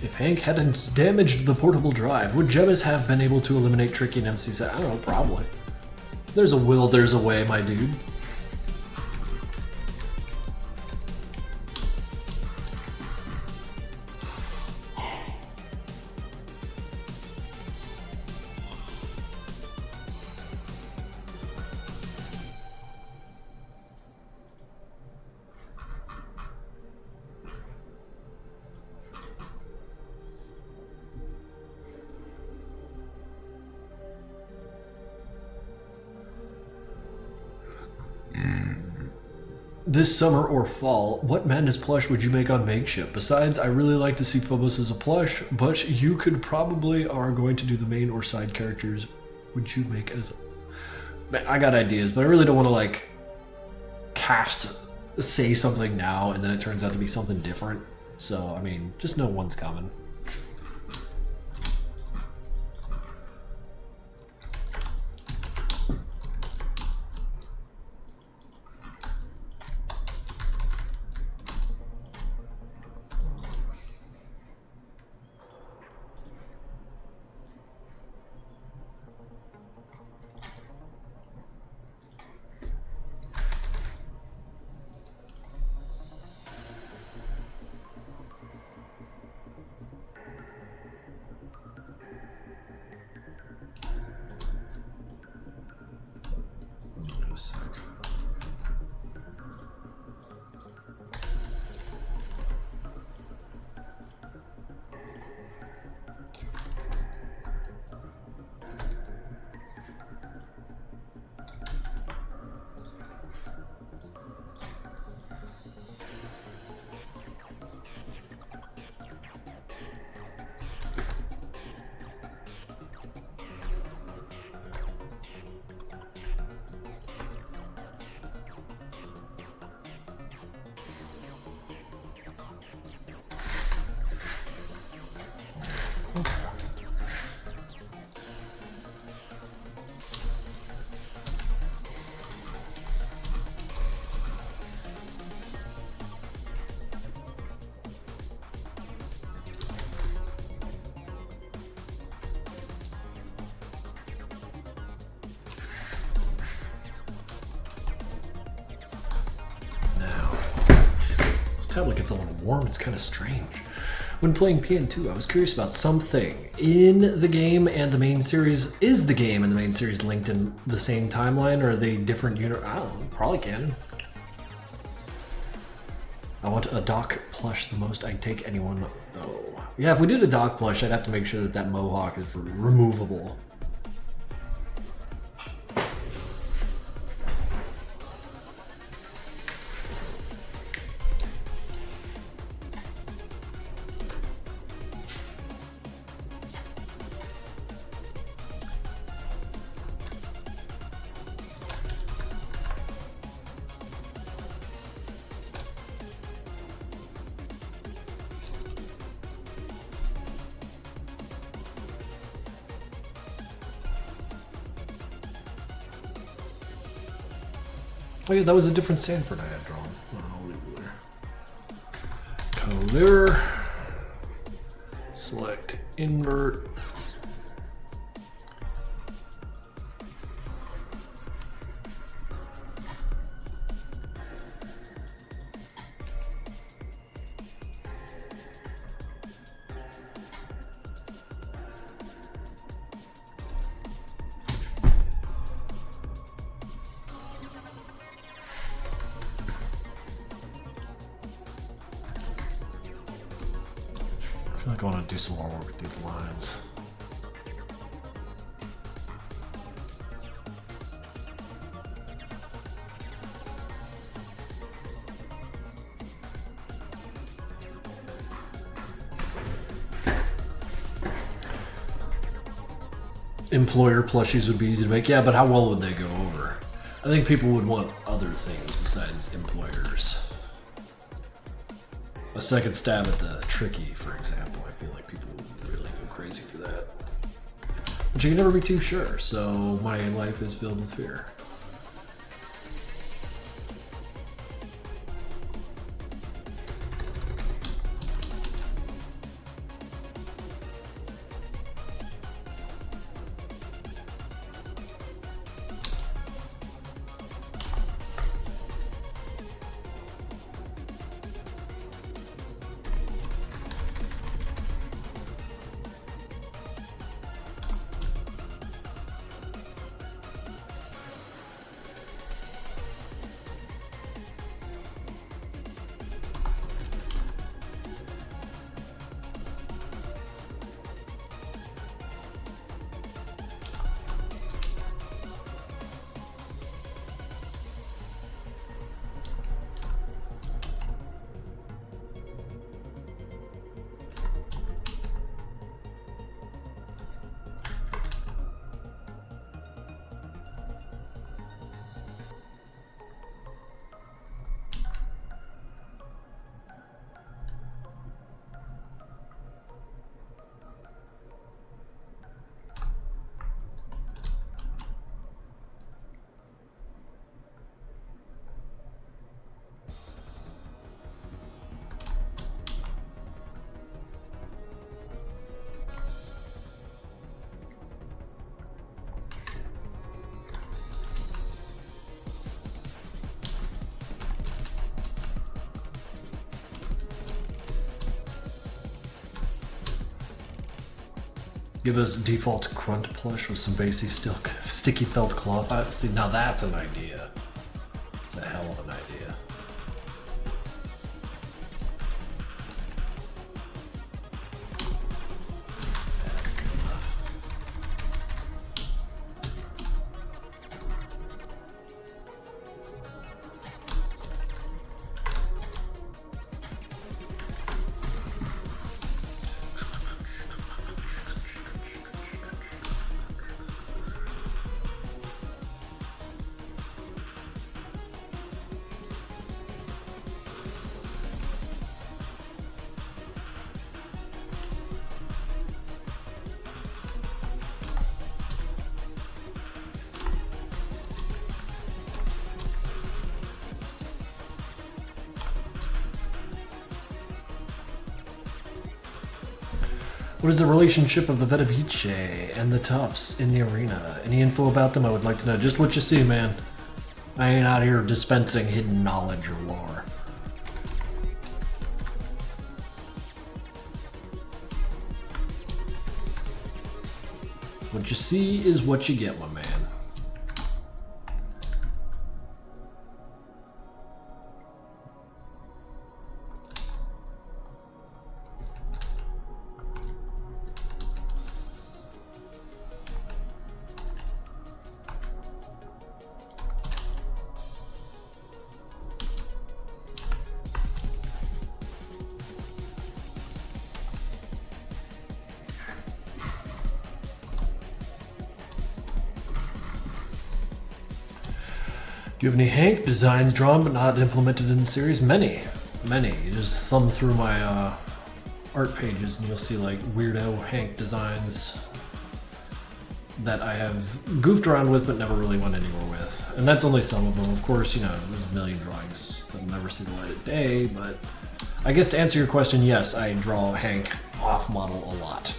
If Hank hadn't damaged the portable drive, would Jebbis have been able to eliminate Tricky and MC? I don't know, probably. There's a will, there's a way, my dude. This summer or fall, what Madness plush would you make on Makeshift? Besides, I really like to see Phobos as a plush, but you could probably are going to do the main or side characters. Would you make as a... Man, I got ideas, but I really don't want to like say something now and then it turns out to be something different. So, I mean, just know one's coming. Tablet gets a little warm, it's kind of strange. When playing PN2, I was curious about something. In the game and the main series, is the game and the main series linked in the same timeline, or are they different I don't know, probably canon. I want a Doc plush the most I'd take anyone though. Yeah, if we did a Doc plush, I'd have to make sure that that mohawk is removable. Oh yeah, that was a different Sanford I had drawn. I'll leave it there. Color. Select invert. I feel like I want to do some more work with these lines. Employer plushies would be easy to make. Yeah, but how well would they go over? I think people would want other things besides employers. A second stab at the tricky, for example. I feel like people would really go crazy for that. But you can never be too sure, so my life is filled with fear. Give us default grunt plush with some basic sticky felt cloth. See, now that's an idea. It's a hell of an idea. That's good enough. What is the relationship of the Vetavice and the Tufts in the arena? Any info about them? I would like to know. Just what you see, man. I ain't out here dispensing hidden knowledge or lore. What you see is what you get, my man. Do you have any Hank designs drawn but not implemented in the series? Many. You just thumb through my art pages and you'll see like weirdo Hank designs that I have goofed around with but never really went anywhere with. And that's only some of them. Of course, you know, there's a million drawings that will never see the light of day, but I guess to answer your question, yes, I draw Hank off model a lot.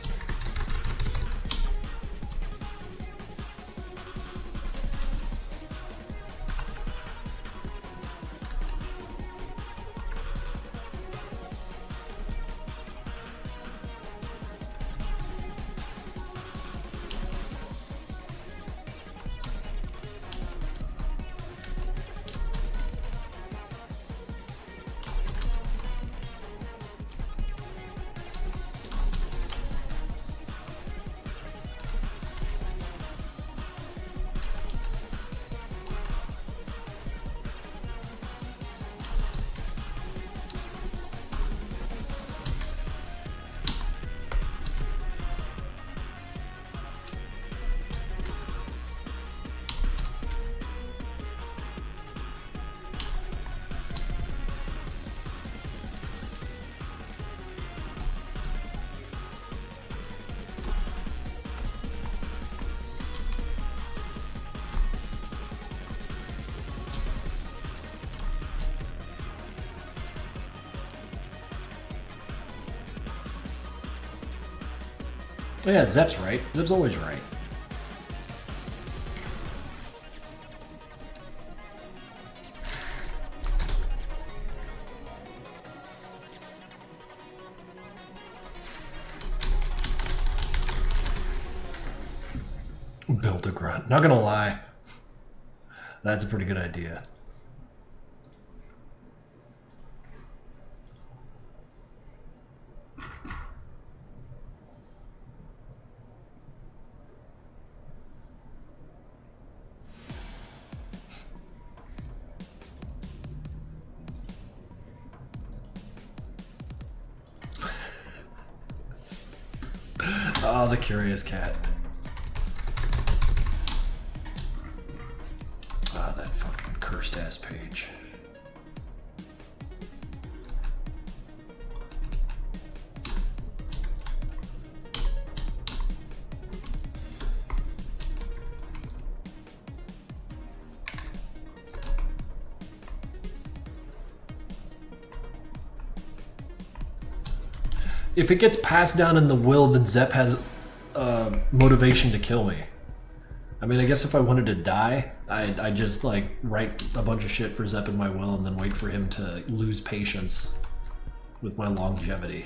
Yeah, Zep's right. Zep's always right. Build a grunt. Not gonna lie. That's a pretty good idea. Oh, the curious cat. Ah, that fucking cursed ass page. If it gets passed down in the will, then Zep has motivation to kill me. I mean, I guess if I wanted to die, I'd just like write a bunch of shit for Zep in my will and then wait for him to lose patience with my longevity.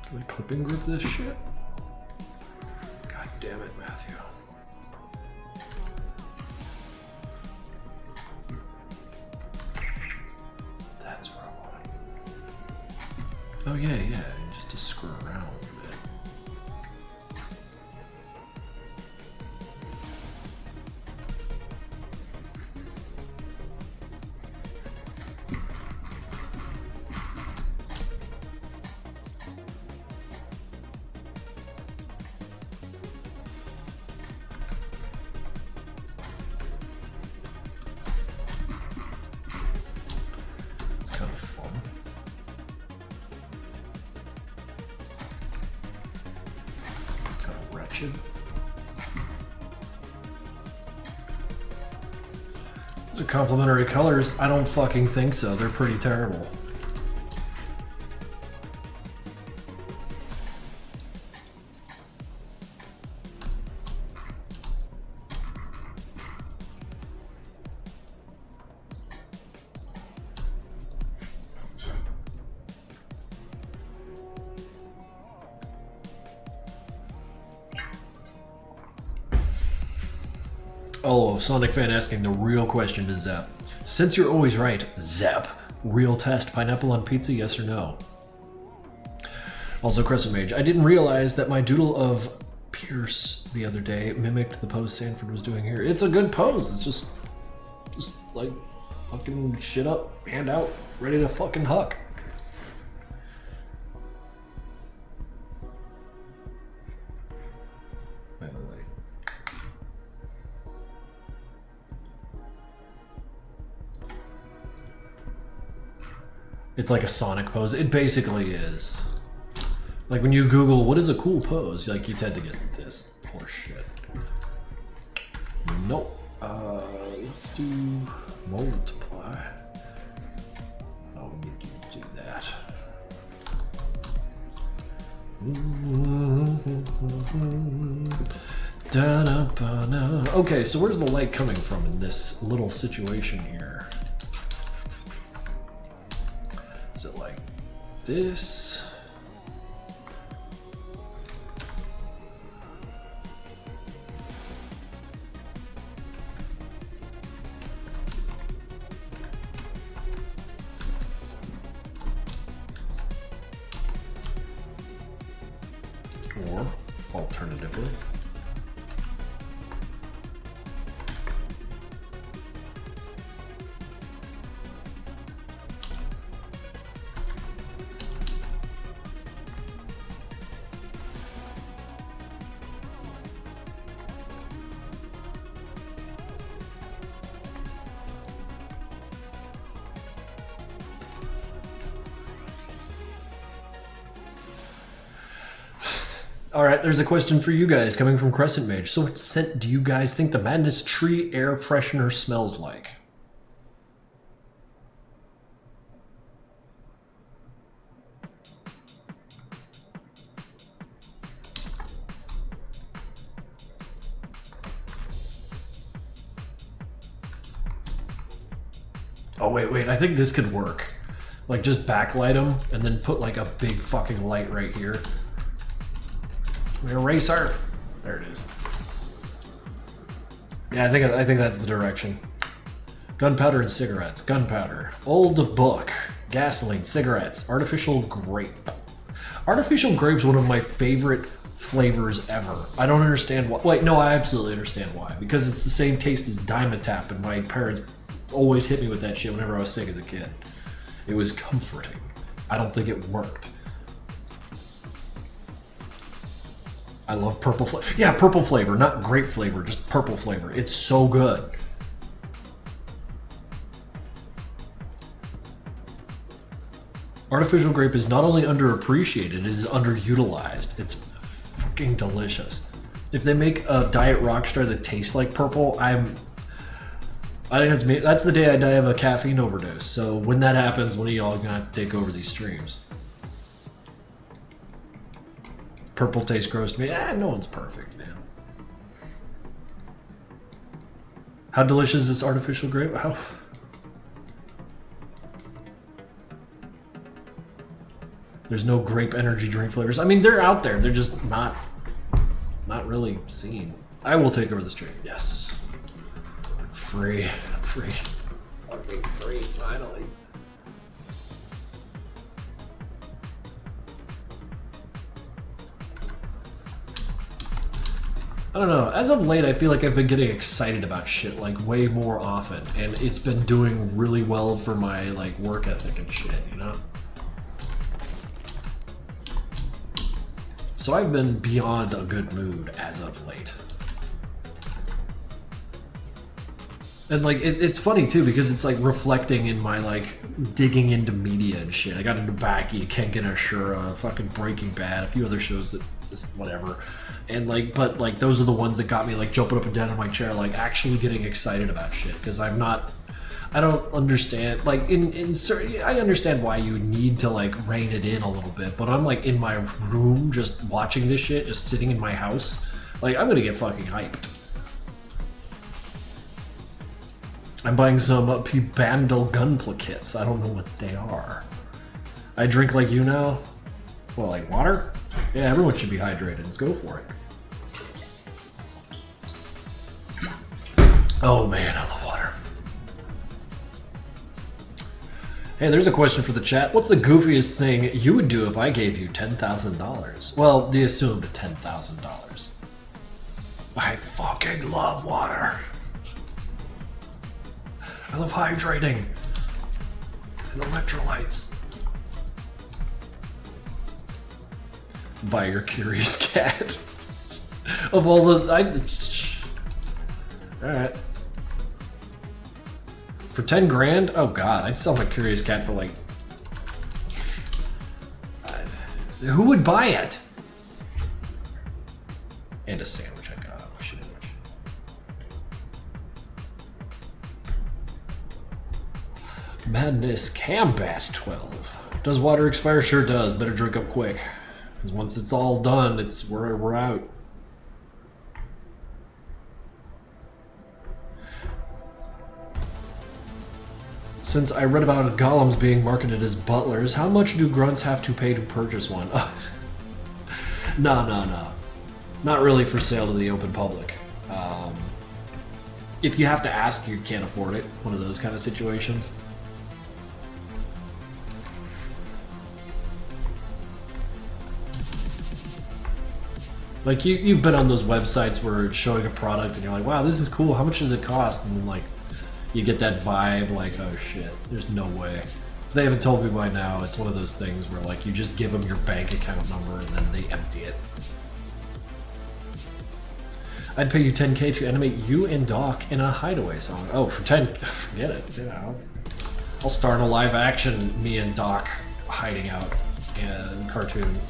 Can I clipping group this shit? God damn it, Matthew. That's what I want. Oh yeah, just to screw around a bit. action. Those are complementary colors. I don't fucking think so. They're pretty terrible. Oh, Sonic fan asking the real question to Zep. Since you're always right, Zep, real test, pineapple on pizza, yes or no? Also, Crescent Mage, I didn't realize that my doodle of Pierce the other day mimicked the pose Sanford was doing here. It's a good pose. It's just like fucking shit up, hand out, ready to fucking huck. Wait. It's like a Sonic pose. It basically is. Like when you Google what is a cool pose, like you tend to get this horse shit. Nope. Let's do multiply. Oh, we need to do that. Okay, so where's the light coming from in this little situation here? Is it like this? Or alternatively, all right, there's a question for you guys coming from Crescent Mage. So what scent do you guys think the Madness Tree air freshener smells like? Oh, wait, I think this could work. Like just backlight them and then put like a big fucking light right here. Eraser. There it is. Yeah, I think that's the direction. Gunpowder and cigarettes. Gunpowder. Old book. Gasoline. Cigarettes. Artificial grape. Artificial grape's one of my favorite flavors ever. I don't understand why. Wait, no, I absolutely understand why. Because it's the same taste as Dimetap, and my parents always hit me with that shit whenever I was sick as a kid. It was comforting. I don't think it worked. I love purple flavor. Yeah, purple flavor, not grape flavor, just purple flavor. It's so good. Artificial grape is not only underappreciated, it is underutilized. It's fucking delicious. If they make a Diet Rockstar that tastes like purple, I think that's the day I die of a caffeine overdose. So when that happens, one of y'all are gonna have to take over these streams. Purple tastes gross to me. No one's perfect, man. How delicious is artificial grape? How? There's no grape energy drink flavors. I mean, they're out there. They're just not really seen. I will take over the stream. Yes. I'm free. I'm free. Fucking free, finally. I don't know, as of late I feel like I've been getting excited about shit like way more often, and it's been doing really well for my like work ethic and shit, you know? So I've been beyond a good mood as of late. And like, it's funny too, because it's like reflecting in my like digging into media and shit. I got into Baki, Kengan Ashura, fucking Breaking Bad, a few other shows that whatever. And like, but like those are the ones that got me like jumping up and down in my chair, like actually getting excited about shit. Because I don't understand, like in certain, I understand why you need to like rein it in a little bit, but I'm like in my room just watching this shit, just sitting in my house, like I'm gonna get fucking hyped. I'm buying some P-Bandle Gunpla kits. I don't know what they are. I drink like you now. Well, like water? Yeah, everyone should be hydrated. Let's go for it. Oh man, I love water. Hey, there's a question for the chat. What's the goofiest thing you would do if I gave you $10,000? Well, the assumed $10,000. I fucking love water. I love hydrating and electrolytes. Buy your curious cat. Of all the... Alright. For 10 grand? Oh god, I'd sell my curious cat for like... who would buy it? And a sandwich I got. Oh shit. Madness Cambat 12. Does water expire? Sure does. Better drink up quick. Because once it's all done, we're out. Since I read about golems being marketed as butlers, how much do grunts have to pay to purchase one? No. Not really for sale to the open public. If you have to ask, you can't afford it. One of those kind of situations. Like, you've been on those websites where it's showing a product and you're like, wow, this is cool. How much does it cost? And then, like, you get that vibe, like, oh shit, there's no way. If they haven't told me by now, it's one of those things where, like, you just give them your bank account number and then they empty it. I'd pay you 10K to animate you and Doc in a Hideaway song. Oh, for 10, forget it. Yeah, I'll start a live action me and Doc hiding out in cartoon.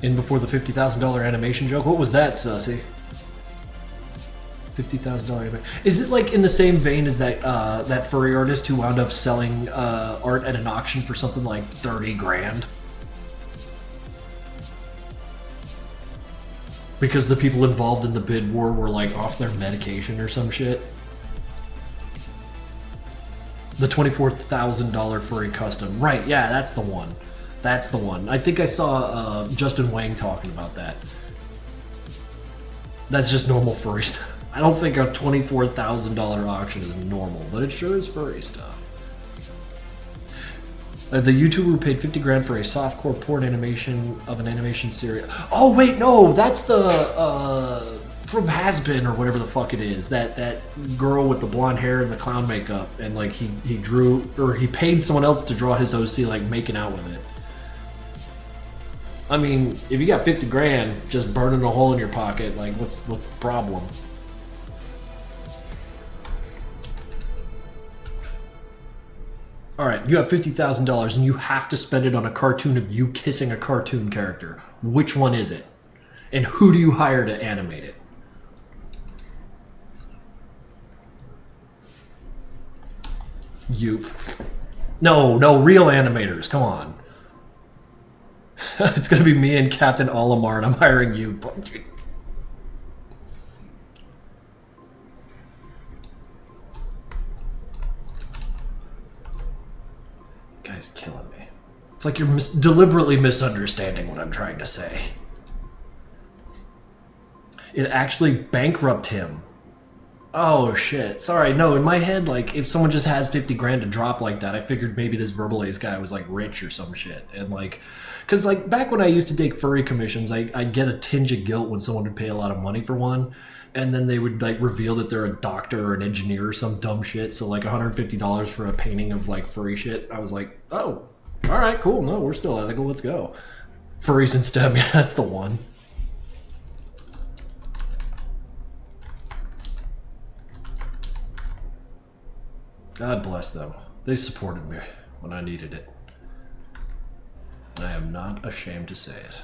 In before the $50,000 animation joke? What was that, Sussy? $50,000 animation. Is it like in the same vein as that that furry artist who wound up selling art at an auction for something like 30 grand? Because the people involved in the bid war were like off their medication or some shit? The $24,000 furry custom. Right, yeah, that's the one. That's the one. I think I saw Justin Wang talking about that. That's just normal furry stuff. I don't think a $24,000 auction is normal, but it sure is furry stuff. The YouTuber who paid 50 grand for a softcore porn animation of an animation series. Oh wait, no, that's the from Has-Been or whatever the fuck it is. That girl with the blonde hair and the clown makeup, and like he drew, or he paid someone else to draw his OC like making out with it. I mean, if you got 50 grand just burning a hole in your pocket, like what's the problem? Alright, you have $50,000 and you have to spend it on a cartoon of you kissing a cartoon character. Which one is it? And who do you hire to animate it? You... No, real animators, come on. It's gonna be me and Captain Olimar, and I'm hiring you. Guy's killing me. It's like you're deliberately misunderstanding what I'm trying to say. It actually bankrupted him. Oh shit! Sorry, no. In my head, like if someone just has 50 grand to drop like that, I figured maybe this Verbalace guy was like rich or some shit, and like, cause like back when I used to take furry commissions, I'd get a tinge of guilt when someone would pay a lot of money for one, and then they would like reveal that they're a doctor or an engineer or some dumb shit. So like $150 for a painting of like furry shit. I was like, oh, all right, cool. No, we're still ethical. Let's go. Furries and STEM. Yeah, that's the one. God bless them. They supported me when I needed it. And I am not ashamed to say it.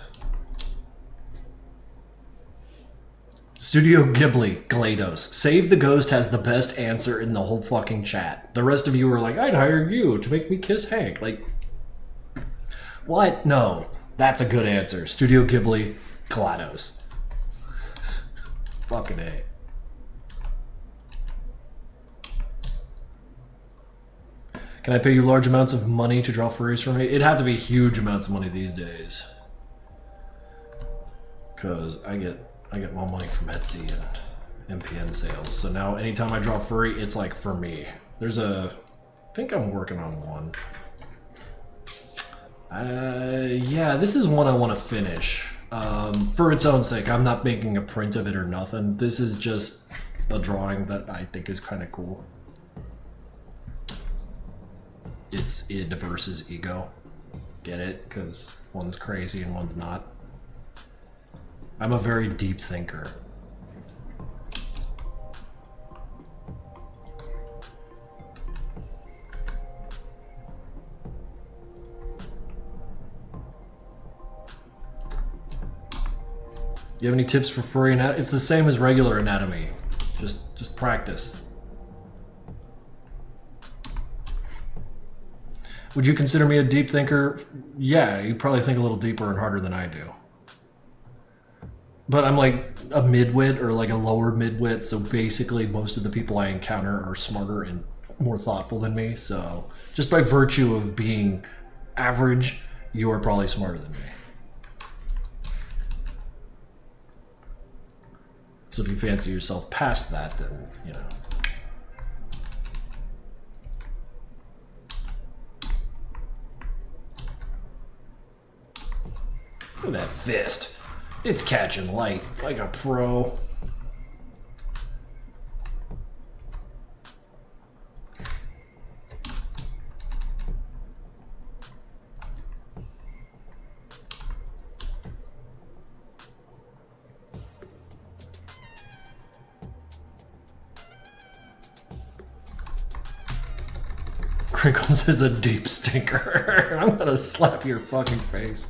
Studio Ghibli, GLaDOS. Save the Ghost has the best answer in the whole fucking chat. The rest of you were like, I'd hire you to make me kiss Hank. Like, what? No. That's a good answer. Studio Ghibli, GLaDOS. Fucking A. Can I pay you large amounts of money to draw furries for me? It'd have to be huge amounts of money these days. Cause I get more money from Etsy and MPN sales. So now anytime I draw furry, it's like for me. There's I think I'm working on one. Yeah, this is one I want to finish. For its own sake, I'm not making a print of it or nothing. This is just a drawing that I think is kind of cool. It's id versus ego. Get it? Because one's crazy and one's not. I'm a very deep thinker. You have any tips for furry anatomy? It's the same as regular anatomy. Just practice. Would you consider me a deep thinker? Yeah, you probably think a little deeper and harder than I do. But I'm like a midwit or like a lower midwit, so basically most of the people I encounter are smarter and more thoughtful than me. So just by virtue of being average, you are probably smarter than me. So if you fancy yourself past that, then, you know. Look at that fist. It's catching light like a pro. Krinkels is a deep stinker. I'm gonna slap your fucking face.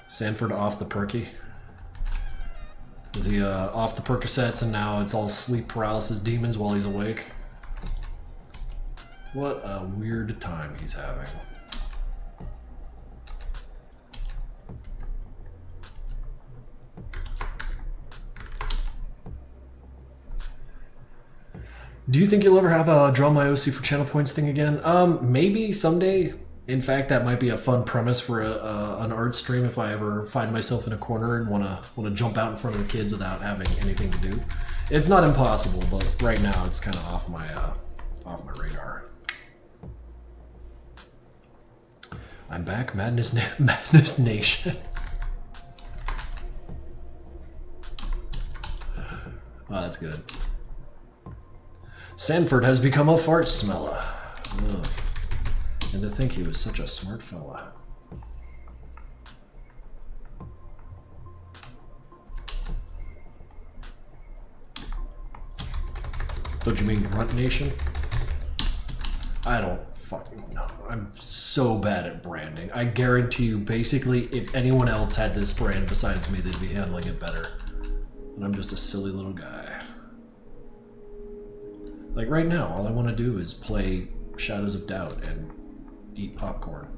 Sanford off the perky? Is he off the Percocets and now it's all sleep paralysis demons while he's awake? What a weird time he's having. Do you think you'll ever have a draw my OC for channel points thing again? Maybe someday. In fact, that might be a fun premise for an art stream if I ever find myself in a corner and want to jump out in front of the kids without having anything to do. It's not impossible, but right now it's kind of off my radar. I'm back, Madness Nation. Oh, that's good. Sanford has become a fart smeller. Ugh. And to think he was such a smart fella. Don't you mean Grunt Nation? I don't fucking know. I'm so bad at branding. I guarantee you, basically, if anyone else had this brand besides me, they'd be handling it better. And I'm just a silly little guy. Like right now, all I want to do is play Shadows of Doubt and eat popcorn.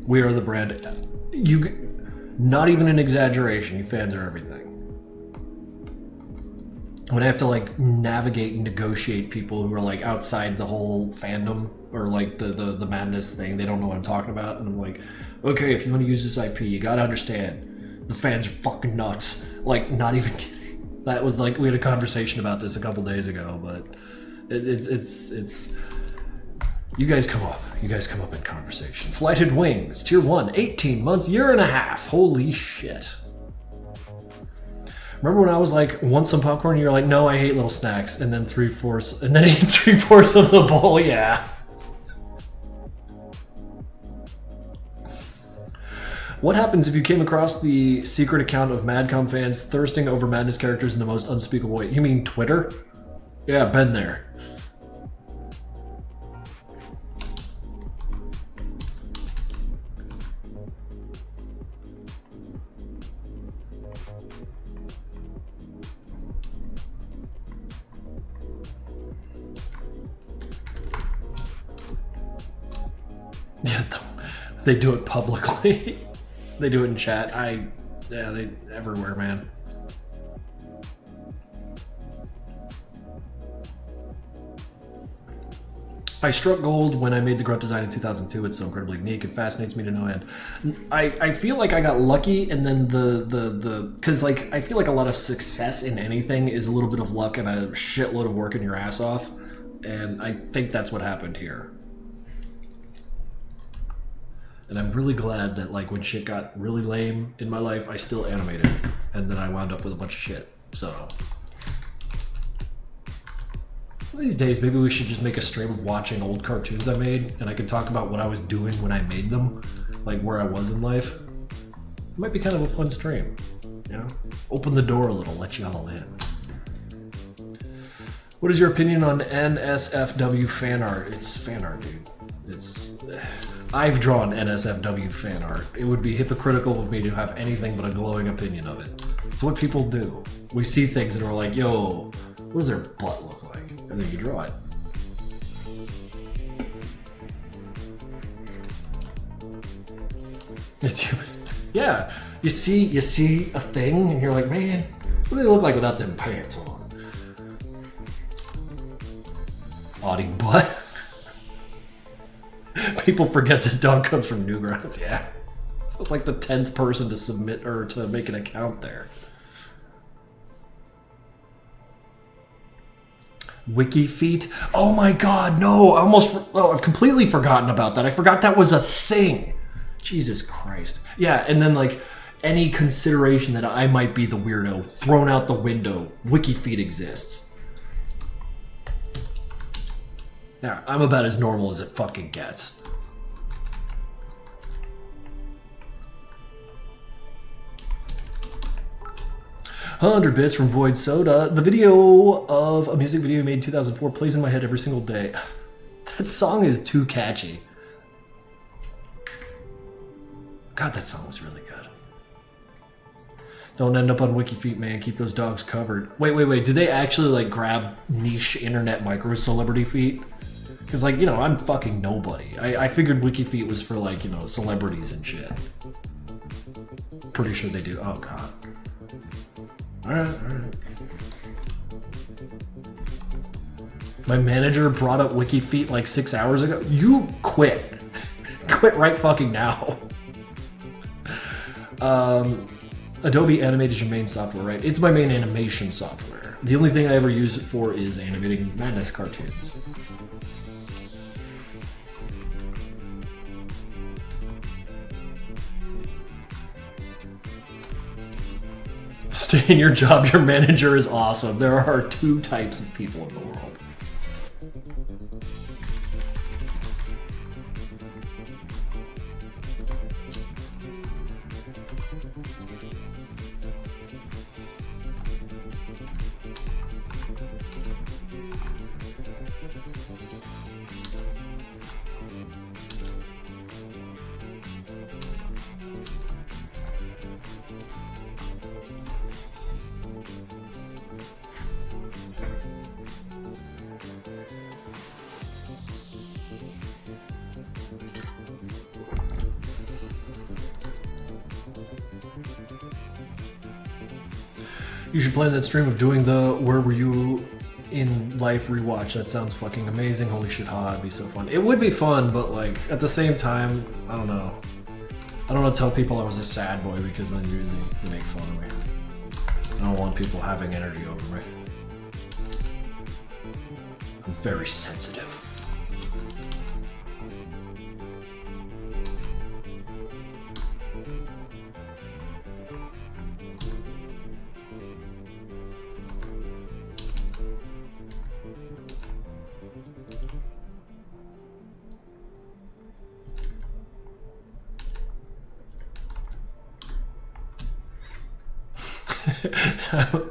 We are the brand. You, not even an exaggeration. You fans are everything. when I have to like navigate and negotiate people who are like outside the whole fandom or like the madness thing, they don't know what I'm talking about, and I'm like, okay, if you want to use this IP, you gotta understand the fans are fucking nuts. Like, not even kidding. That was like, we had a conversation about this a couple days ago, but it's you guys come up in conversation. Flighted Wings, tier 1, 18 months, year and a half. Holy shit. Remember when I was like, want some popcorn? You're like, no, I hate little snacks. And then ate 3/4 of the bowl, yeah. What happens if you came across the secret account of Madcom fans thirsting over Madness characters in the most unspeakable way? You mean Twitter? Yeah, been there. Yeah, they do it publicly. They do it in chat. Yeah, they everywhere, man. I struck gold when I made the grunt design in 2002. It's so incredibly unique and fascinates me to no end. I feel like I got lucky, and then because like I feel like a lot of success in anything is a little bit of luck and a shitload of working your ass off, and I think that's what happened here. And I'm really glad that like when shit got really lame in my life, I still animated, and then I wound up with a bunch of shit. So one of these days, maybe we should just make a stream of watching old cartoons I made, and I could talk about what I was doing when I made them, like where I was in life. It might be kind of a fun stream, you know? Open the door a little, let you all in. What is your opinion on NSFW fan art? It's fan art, dude. I've drawn NSFW fan art. It would be hypocritical of me to have anything but a glowing opinion of it. It's what people do. We see things and we're like, yo, what does their butt look like? And then you draw it. Yeah, you see a thing and you're like, man, what do they look like without them pants on? Audie butt. People forget this dog comes from Newgrounds. Yeah, I was like the 10th person to submit or to make an account there. Wiki feet. Oh my god, no! I've completely forgotten about that. I forgot that was a thing. Jesus Christ. Yeah, and then like any consideration that I might be the weirdo thrown out the window. Wiki feet exists. Yeah, I'm about as normal as it fucking gets. $100 from Void Soda. The video of a music video made in 2004 plays in my head every single day. That song is too catchy. God, that song was really good. Don't end up on WikiFeet, man. Keep those dogs covered. Wait. Do they actually like grab niche internet micro celebrity feet? Because like, you know, I'm fucking nobody. I figured WikiFeet was for like, you know, celebrities and shit. Pretty sure they do. Oh god. Alright. My manager brought up WikiFeet like 6 hours ago. You quit. Quit right fucking now. Adobe Animate is your main software, right? It's my main animation software. The only thing I ever use it for is animating Madness cartoons. Stay in your job, your manager is awesome. There are two types of people in the world. You should plan that stream of doing the Where Were You in Life rewatch. That sounds fucking amazing. Holy shit, it'd be so fun. It would be fun, but like at the same time, I don't know. I don't want to tell people I was a sad boy because then they make fun of me. I don't want people having energy over me. I'm very sensitive.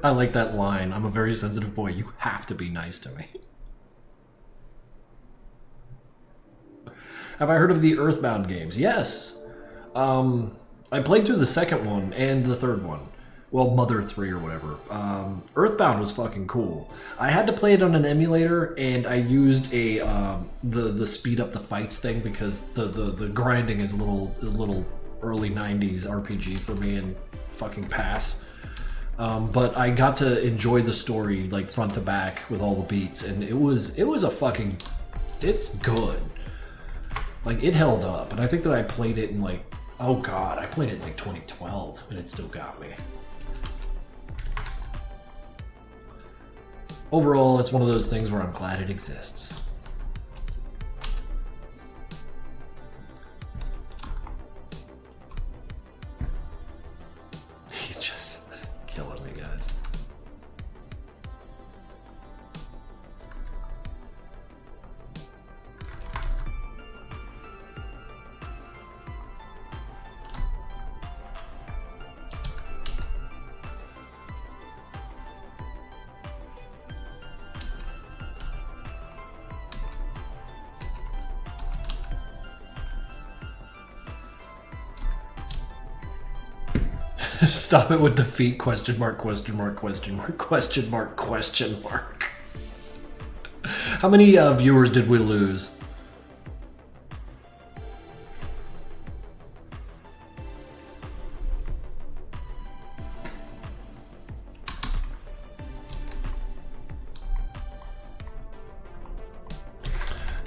I like that line. I'm a very sensitive boy. You have to be nice to me. Have I heard of the Earthbound games? Yes. I played through the second one and the third one. Well, Mother 3 or whatever. Earthbound was fucking cool. I had to play it on an emulator, and I used a the speed up the fights thing because the grinding is a little early 90s RPG for me and fucking pass. But I got to enjoy the story like front to back with all the beats, and it was a fucking, it's good. Like it held up, and I think that I played it in like, oh god, I played it in like 2012, and it still got me. Overall, it's one of those things where I'm glad it exists. He's just killing me, guys. Stop it with defeat, question mark, question mark, question mark, question mark, question mark. How many viewers did we lose?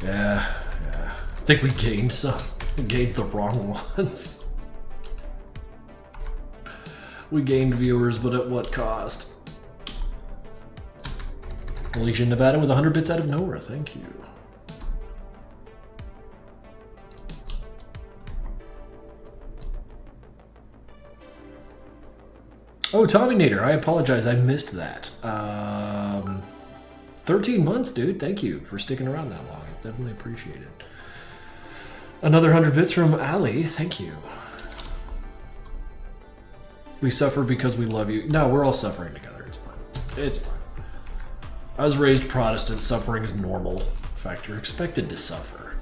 Yeah. I think we gained some. We gained the wrong ones. We gained viewers, but at what cost? Alicia Nevada with 100 bits out of nowhere. Thank you. Oh, Tommy Nader, I apologize. I missed that. 13 months, dude. Thank you for sticking around that long. Definitely appreciate it. Another 100 bits from Ali. Thank you. We suffer because we love you. No, we're all suffering together. It's fine. It's fine. I was raised Protestant. Suffering is normal. In fact, you're expected to suffer.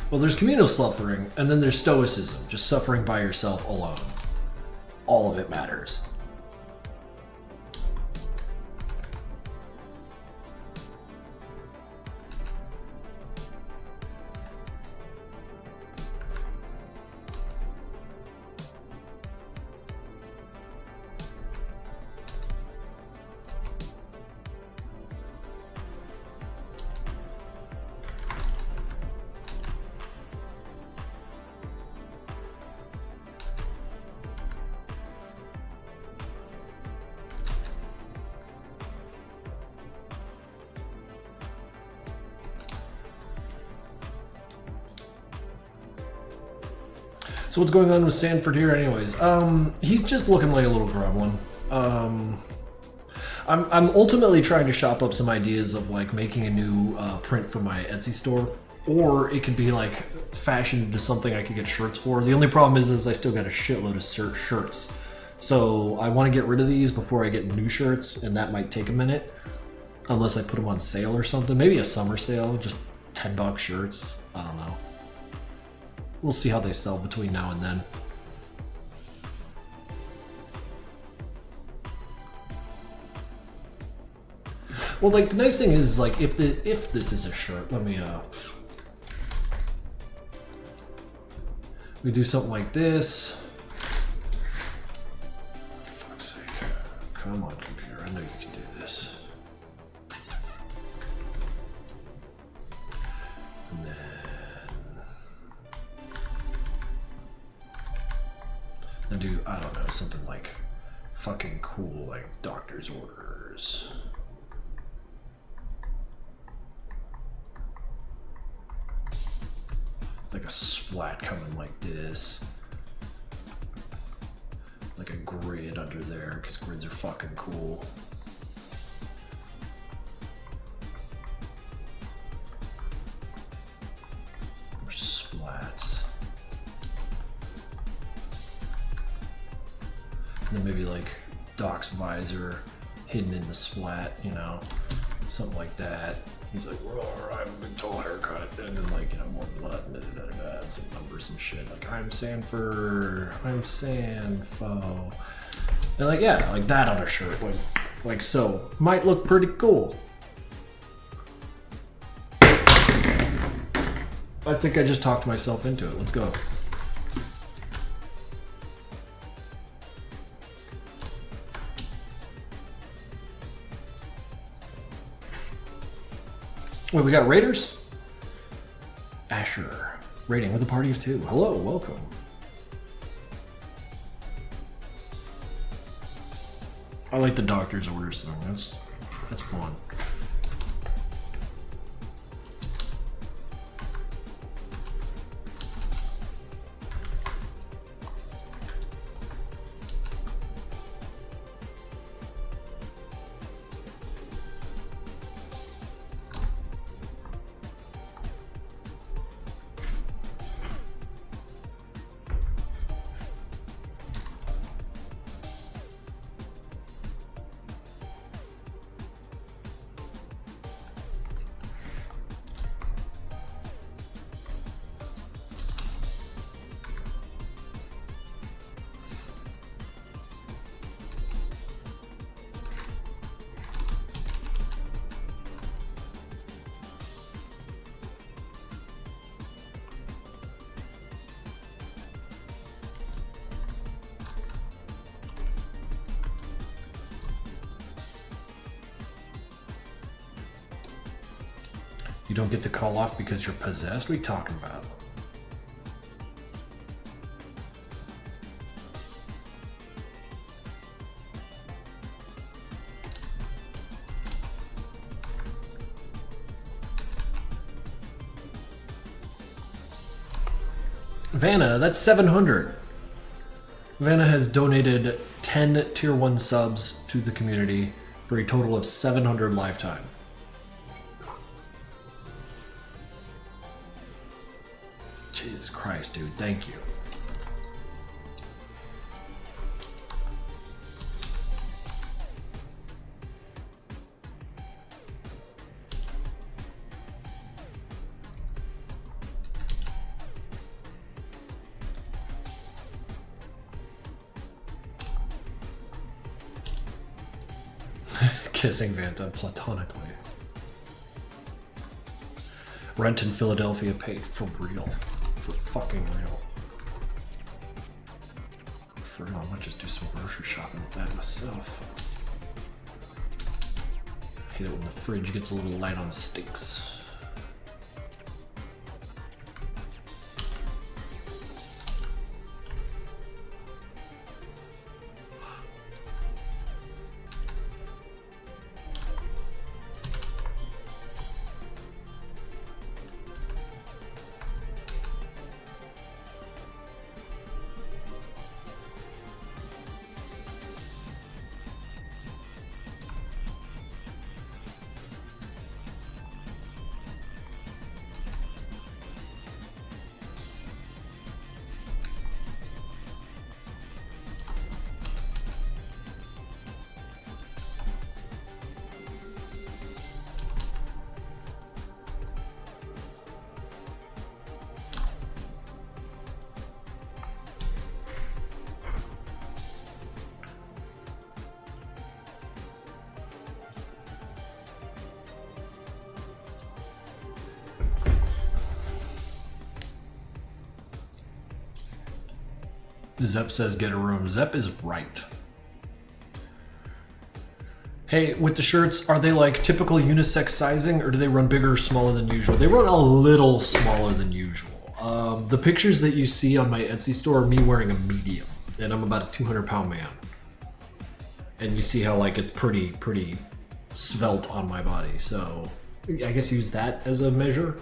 Well, there's communal suffering, and then there's stoicism, just suffering by yourself alone. All of it matters. So what's going on with Sanford here anyways? He's just looking like a little gremlin. I'm ultimately trying to shop up some ideas of like making a new print for my Etsy store. Or it could be like fashioned into something I could get shirts for. The only problem is I still got a shitload of shirts. So I want to get rid of these before I get new shirts, and that might take a minute. Unless I put them on sale or something. Maybe a summer sale, just $10 shirts. I don't know. We'll see how they sell between now and then. Well, like the nice thing is like if this is a shirt, let me we do something like this. For fuck's sake. Come on, computer. I know you can do this. And then do, I don't know, something like fucking cool, like doctor's orders. Like a splat coming like this. Like a grid under there, because grids are fucking cool. More splats. And then maybe like Doc's visor hidden in the splat, you know, something like that. He's like, "Roar, I have a big tall haircut," and then like, you know, more blood, and some numbers and shit. Like, I'm Sanford, I'm Sanfo, and like, yeah, like that on a shirt, like so, might look pretty cool. I think I just talked myself into it. Let's go. Wait, we got raiders? Asher, raiding with a party of 2. Hello, welcome. I like the doctor's orders thing. That's fun. You don't get to call off because you're possessed? What are you talking about? Vanna, that's 700. Vanna has donated 10 tier 1 subs to the community for a total of 700 lifetime. Jesus Christ, dude, thank you. Kissing Vanta platonically. Rent in Philadelphia paid for real. For fucking real. For real, I might just do some grocery shopping with that myself. I hate it when the fridge gets a little light on steaks. Zep says get a room. Zep is right. Hey, with the shirts, are they like typical unisex sizing or do they run bigger or smaller than usual? They run a little smaller than usual. The pictures that you see on my Etsy store are me wearing a medium, and I'm about a 200-pound man. And you see how like it's pretty svelte on my body, so I guess use that as a measure.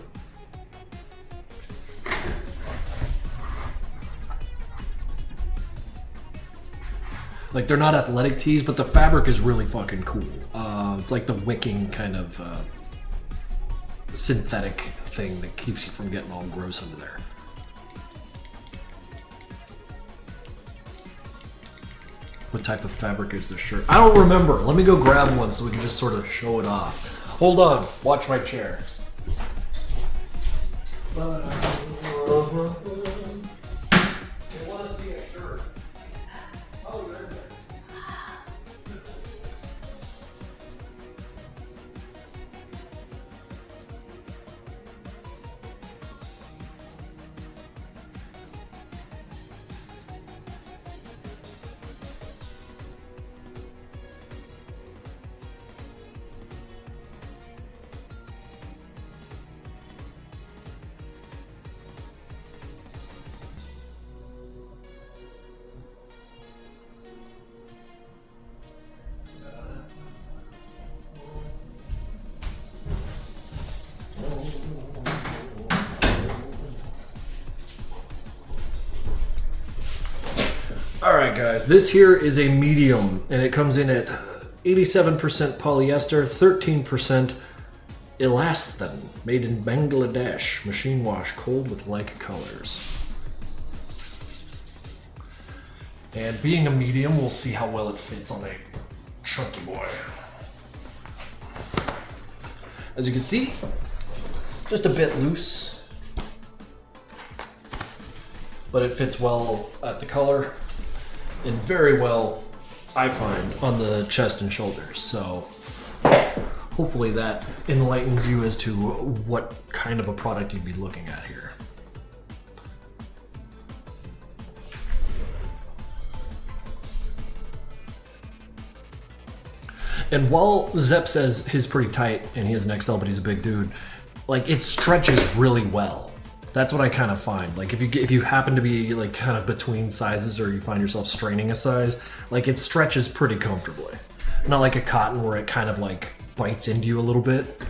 Like, they're not athletic tees, but the fabric is really fucking cool. It's like the wicking kind of synthetic thing that keeps you from getting all gross under there. What type of fabric is the shirt? I don't remember. Let me go grab one so we can just sort of show it off. Hold on. Watch my chair. Alright guys, this here is a medium and it comes in at 87% polyester, 13% elasthan, made in Bangladesh, machine wash, cold with like colors. And being a medium, we'll see how well it fits on a chunky boy. As you can see, just a bit loose, but it fits well at the collar. And very well, I find, on the chest and shoulders. So hopefully that enlightens you as to what kind of a product you'd be looking at here. And while Zep says he's pretty tight and he has an XL, but he's a big dude, like, it stretches really well. That's what I kind of find. Like, if you happen to be like kind of between sizes or you find yourself straining a size, like, it stretches pretty comfortably. Not like a cotton where it kind of like bites into you a little bit.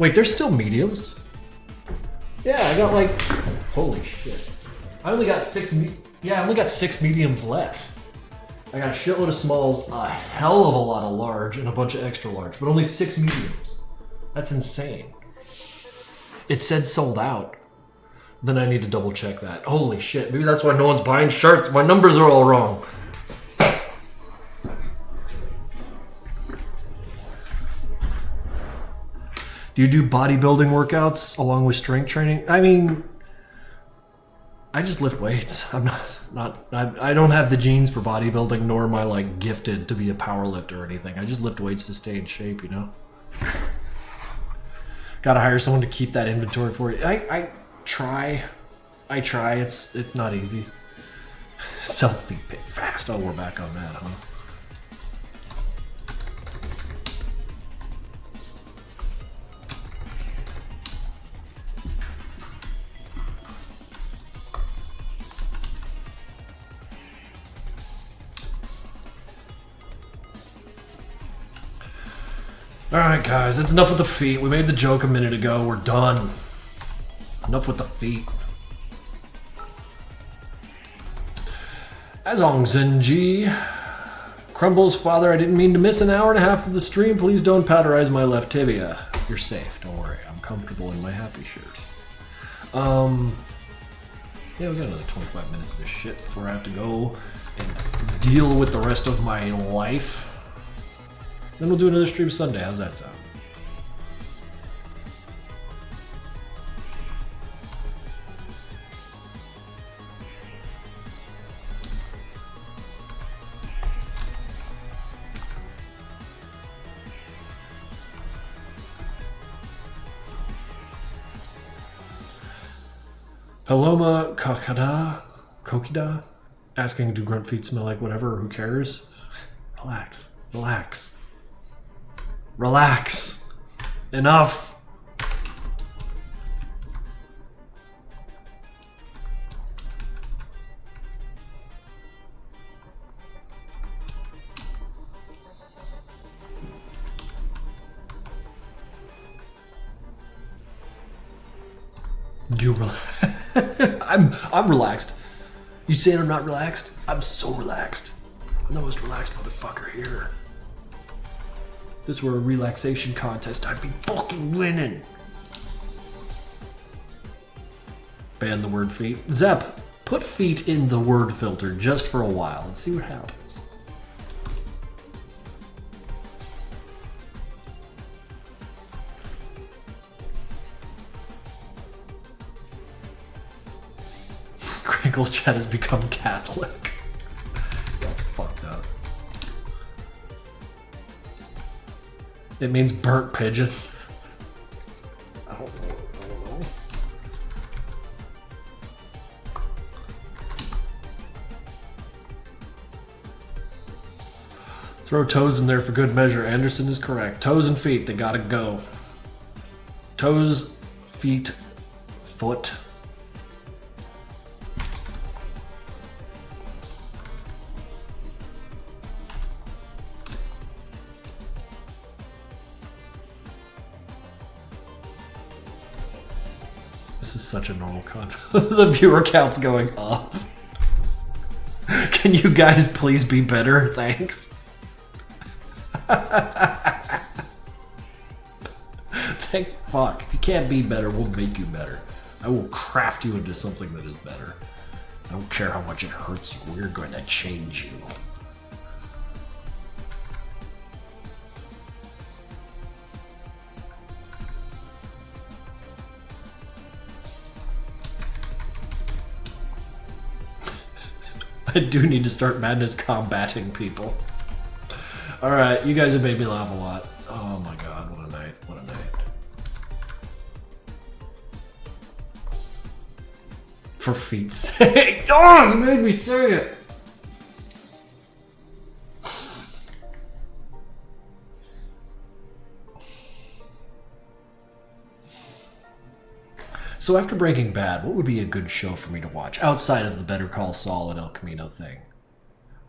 Wait, there's still mediums? Yeah, I got like, holy shit. I only got six mediums left. I got a shitload of smalls, a hell of a lot of large, and a bunch of extra large, but only 6 mediums. That's insane. It said sold out. Then I need to double check that. Holy shit, maybe that's why no one's buying shirts. My numbers are all wrong. Do you do bodybuilding workouts along with strength training? I mean, I just lift weights. I don't have the genes for bodybuilding, nor am I like gifted to be a power lifter or anything. I just lift weights to stay in shape, you know? Gotta hire someone to keep that inventory for you. I try. It's not easy. Selfie pick fast. Oh, we're back on that, huh? Alright guys, that's enough with the feet. We made the joke a minute ago. We're done. Enough with the feet. Azongzenji. Crumbles, father, I didn't mean to miss an hour and a half of the stream. Please don't powderize my left tibia. You're safe, don't worry. I'm comfortable in my happy shirt. Yeah, we got another 25 minutes of this shit before I have to go and deal with the rest of my life. Then we'll do another stream Sunday. How's that sound? Paloma Kokida, asking, do grunt feet smell like whatever, or who cares? Relax. Relax. Relax. Enough. I'm relaxed. You saying I'm not relaxed? I'm so relaxed. I'm the most relaxed motherfucker here. If this were a relaxation contest, I'd be fucking winning. Ban the word feet. Zep, put feet in the word filter just for a while and see what happens. Krinkels chat has become Catholic. Got fucked up. It means burnt pigeon. I don't know. Throw toes in there for good measure. Anderson is correct. Toes and feet, they gotta go. Toes, feet, foot. This is such a normal con. The viewer count's going up. Can you guys please be better? Thanks. Thank fuck. If you can't be better, we'll make you better. I will craft you into something that is better. I don't care how much it hurts you. We're going to change you. I do need to start madness combating people. Alright, you guys have made me laugh a lot. Oh my god, what a night. What a night. For feet's sake. Oh, you made me say it! So after Breaking Bad, what would be a good show for me to watch outside of the Better Call Saul and El Camino thing?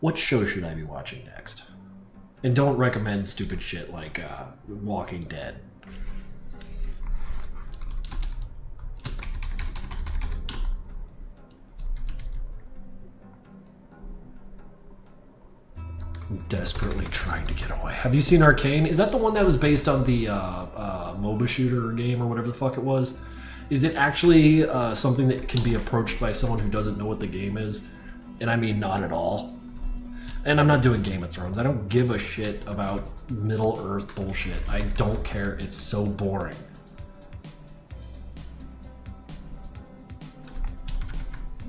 What show should I be watching next? And don't recommend stupid shit like Walking Dead. I'm desperately trying to get away. Have you seen Arcane? Is that the one that was based on the MOBA shooter game or whatever the fuck it was? Is it actually something that can be approached by someone who doesn't know what the game is? And I mean not at all. And I'm not doing Game of Thrones. I don't give a shit about Middle Earth bullshit. I don't care. It's so boring.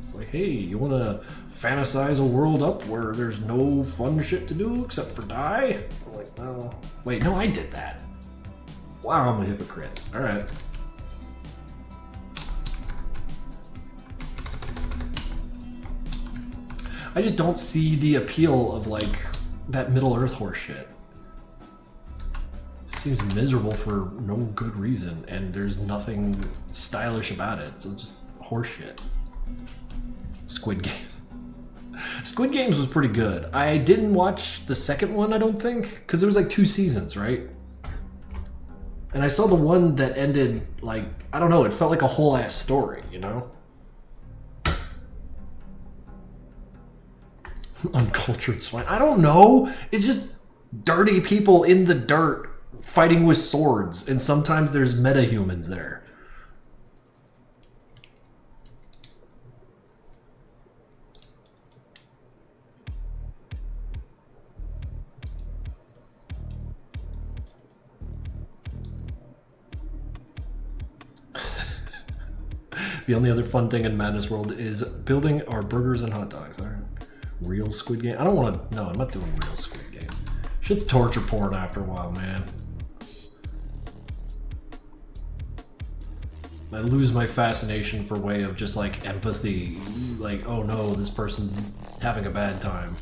It's like, hey, you want to fantasize a world up where there's no fun shit to do except for die? I'm like, no. Wait, no, I did that. Wow, I'm a hypocrite. All right. I just don't see the appeal of like that Middle Earth horse shit. It seems miserable for no good reason, and there's nothing stylish about it. So it's just horse shit. Squid Games. Squid Games was pretty good. I didn't watch the second one, I don't think, because there was like 2 seasons, right? And I saw the one that ended like, I don't know, it felt like a whole ass story, you know? Uncultured swine. I don't know. It's just dirty people in the dirt fighting with swords, and sometimes there's meta-humans there. The only other fun thing in Madness World is building our burgers and hot dogs. All right. Real Squid Game? I don't want to... No, I'm not doing real Squid Game. Shit's torture porn after a while, man. I lose my fascination for way of just like empathy, like, oh no, this person's having a bad time.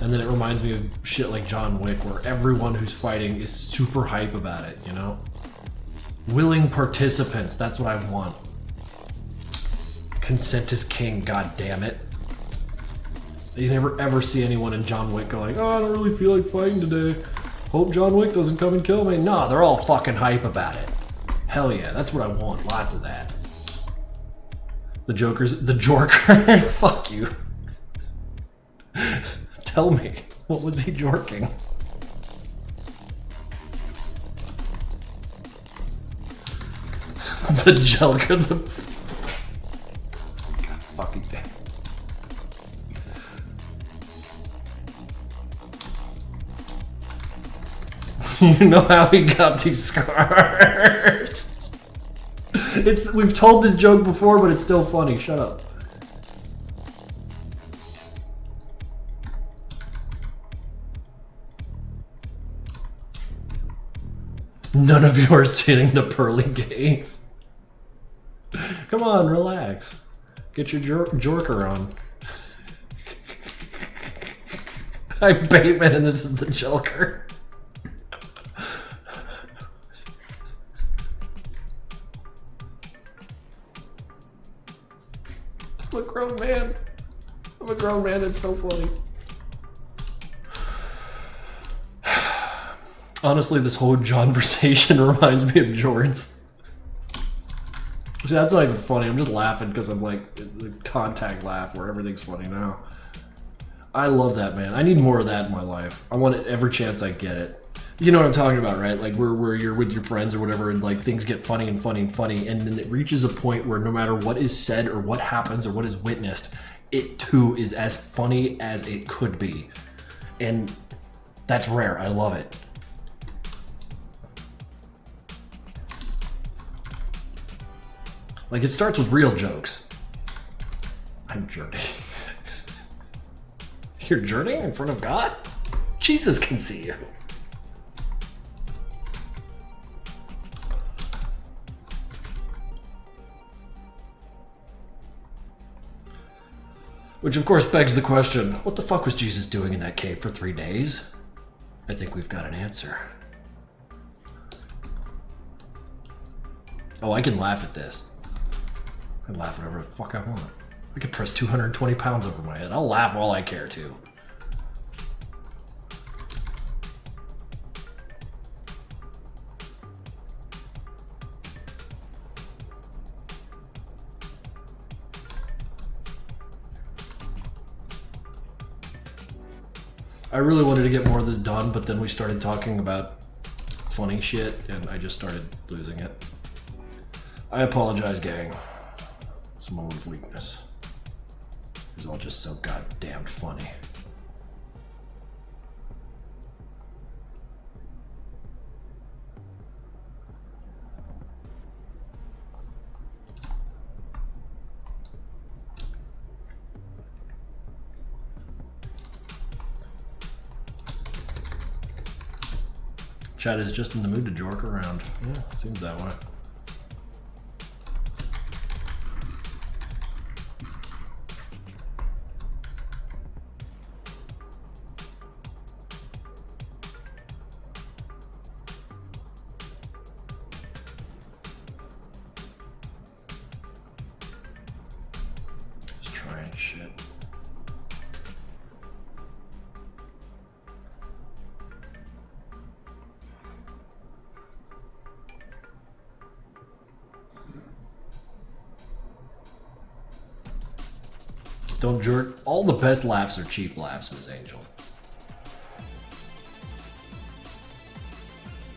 And then it reminds me of shit like John Wick, where everyone who's fighting is super hype about it, you know? Willing participants, that's what I want. Consent is king, god damn it. You never ever see anyone in John Wick go like, oh, I don't really feel like fighting today. Hope John Wick doesn't come and kill me. No, they're all fucking hype about it. Hell yeah, that's what I want. Lots of that. The Jorker, fuck you. Tell me, what was he jorking? The Jelker, God fucking damn. You know how he got these scars? We've told this joke before, but it's still funny. Shut up. None of you are sitting the pearly gates. Come on, relax. Get your jorker on. I'm Bateman and this is the Jelker. I'm a grown man. I'm a grown man, it's so funny. Honestly, this whole conversation reminds me of Jordan's. See, that's not even funny. I'm just laughing because I'm like the contact laugh where everything's funny now. I love that, man. I need more of that in my life. I want it every chance I get it. You know what I'm talking about, right? Like where you're with your friends or whatever, and like things get funny and funny and funny, and then it reaches a point where no matter what is said or what happens or what is witnessed, it too is as funny as it could be. And that's rare. I love it. Like, it starts with real jokes. I'm journeying. You're journeying in front of God? Jesus can see you. Which, of course, begs the question, what the fuck was Jesus doing in that cave for 3 days? I think we've got an answer. Oh, I can laugh at this. I can laugh whatever the fuck I want. I could press 220 pounds over my head. I'll laugh all I care to. I really wanted to get more of this done, but then we started talking about funny shit, and I just started losing it. I apologize, gang. It's a moment of weakness. It was all just so goddamn funny. Chad is just in the mood to jork around. Yeah, seems that way. Just trying shit. Don't jerk. All the best laughs are cheap laughs, Miss Angel.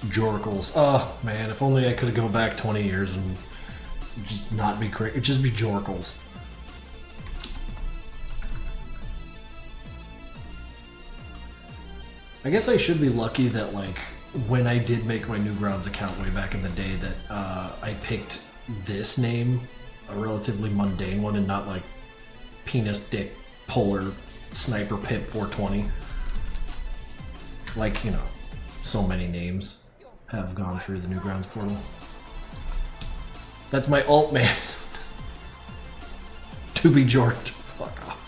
Jorkles. Oh, man, if only I could go back 20 years and just not be crazy. It'd just be Jorkles. I guess I should be lucky that, like, when I did make my Newgrounds account way back in the day that I picked this name, a relatively mundane one, and not, like, Penis Dick Polar Sniper Pip 420. Like, you know, so many names have gone through the Newgrounds portal. That's my alt man. To be jorked. Fuck off.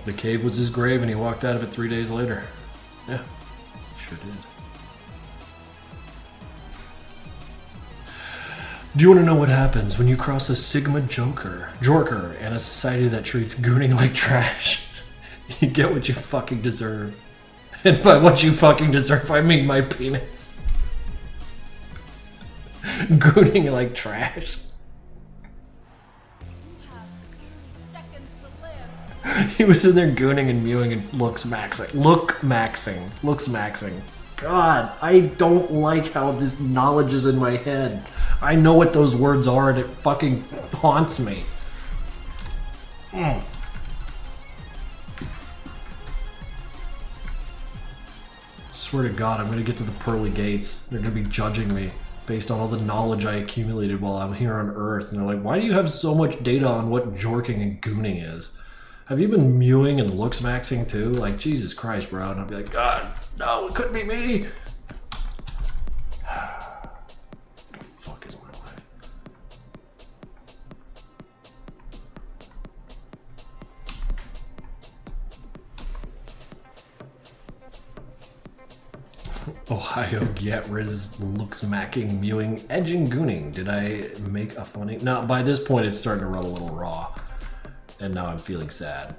The cave was his grave and he walked out of it 3 days later. Yeah, sure did. Do you want to know what happens when you cross a Sigma Jorker and a society that treats gooning like trash? You get what you fucking deserve. And by what you fucking deserve, I mean my penis. Gooning like trash. He was in there gooning and mewing and looks maxing. God, I don't like how this knowledge is in my head. I know what those words are and it fucking haunts me. Swear to God, I'm gonna get to the pearly gates. They're gonna be judging me based on all the knowledge I accumulated while I'm here on Earth. And they're like, why do you have so much data on what jorking and gooning is? Have you been mewing and looks maxing too? Like, Jesus Christ, bro. And I'll be like, God, no, it couldn't be me. What the fuck is my life? Ohio get Riz looks macking, mewing, edging, gooning. Did I make a funny? No, by this point it's starting to run a little raw. And now I'm feeling sad.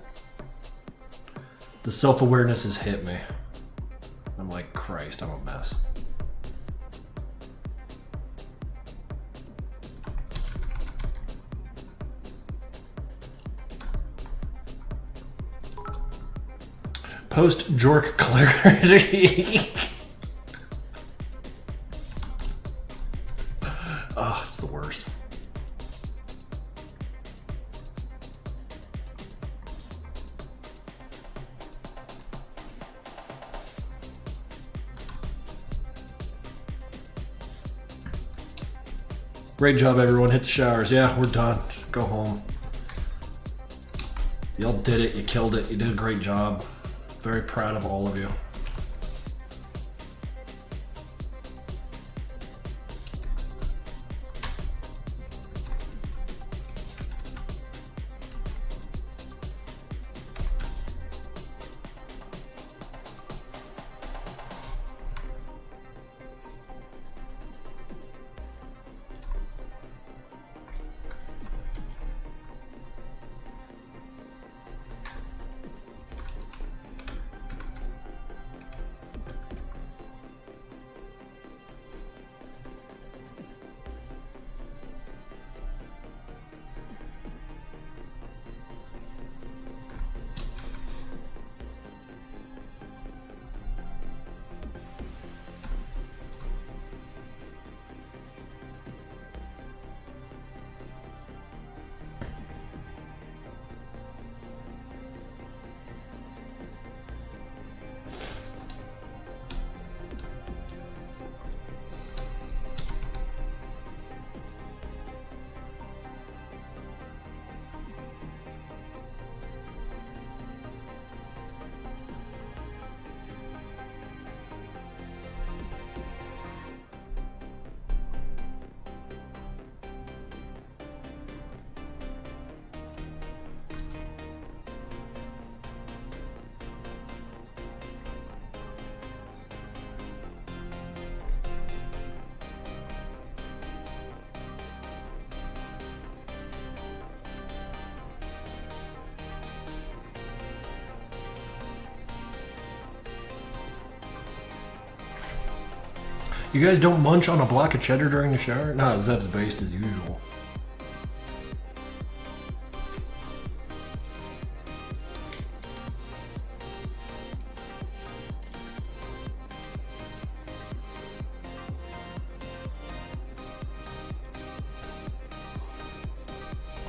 The self-awareness has hit me. I'm like, Christ, I'm a mess. Post-jork clarity. Oh, it's the worst. Great job, everyone. Hit the showers. Yeah, we're done. Go home. Y'all did it. You killed it. You did a great job. Very proud of all of you. You guys don't munch on a block of cheddar during the shower? No, Zeb's based as usual.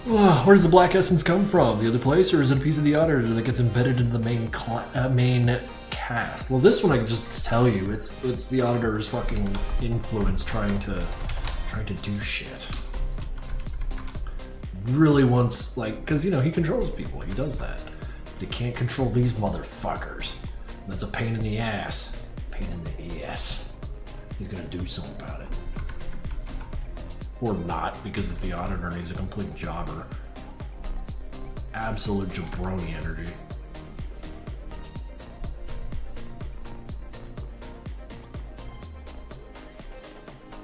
Where does the black essence come from? The other place, or is it a piece of the auditor that gets embedded into the main cast? Well, this one I can just tell you, it's the auditor's fucking influence trying to do shit. Really wants, like, because, you know, he controls people. He does that. But he can't control these motherfuckers. And that's a pain in the ass. Pain in the ass. He's gonna do something about it. Or not, because it's the auditor and he's a complete jobber. Absolute jabroni energy.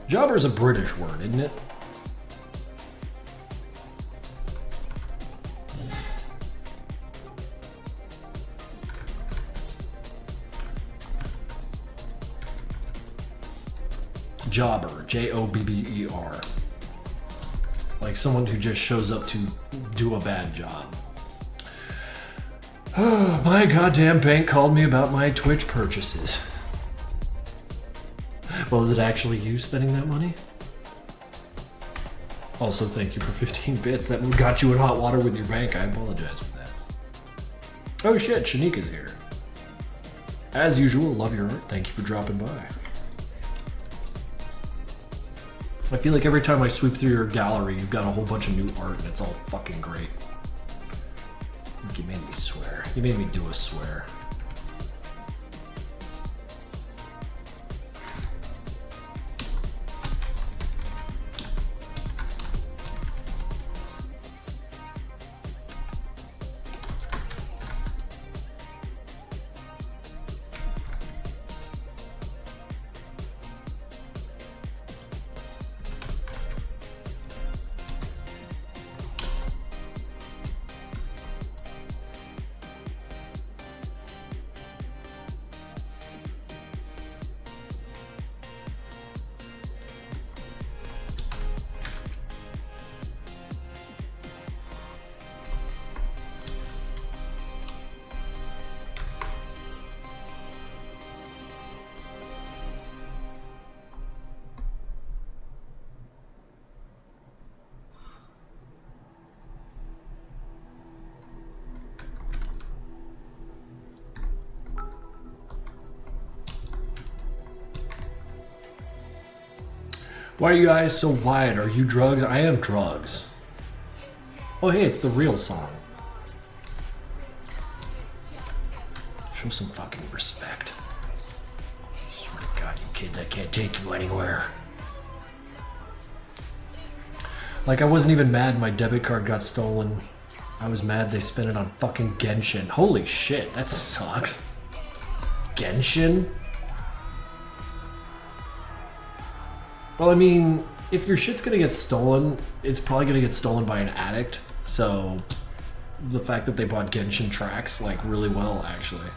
Jobber is a British word, isn't it? Jobber, Jobber. Like someone who just shows up to do a bad job. Oh, my goddamn bank called me about my Twitch purchases. Well, is it actually you spending that money? Also, thank you for 15 bits. That got you in hot water with your bank. I apologize for that. Oh shit, Shanika's here. As usual, love your art. Thank you for dropping by. I feel like every time I sweep through your gallery, you've got a whole bunch of new art and it's all fucking great. I think you made me swear. You made me do a swear. Why are you guys so wide? Are you drugs? I am drugs. Oh hey, it's the real song. Show some fucking respect. I swear to God, you kids, I can't take you anywhere. Like, I wasn't even mad my debit card got stolen. I was mad they spent it on fucking Genshin. Holy shit, that sucks. Genshin? Well, I mean, if your shit's gonna get stolen, it's probably gonna get stolen by an addict. So, the fact that they bought Genshin tracks, like, really well, actually.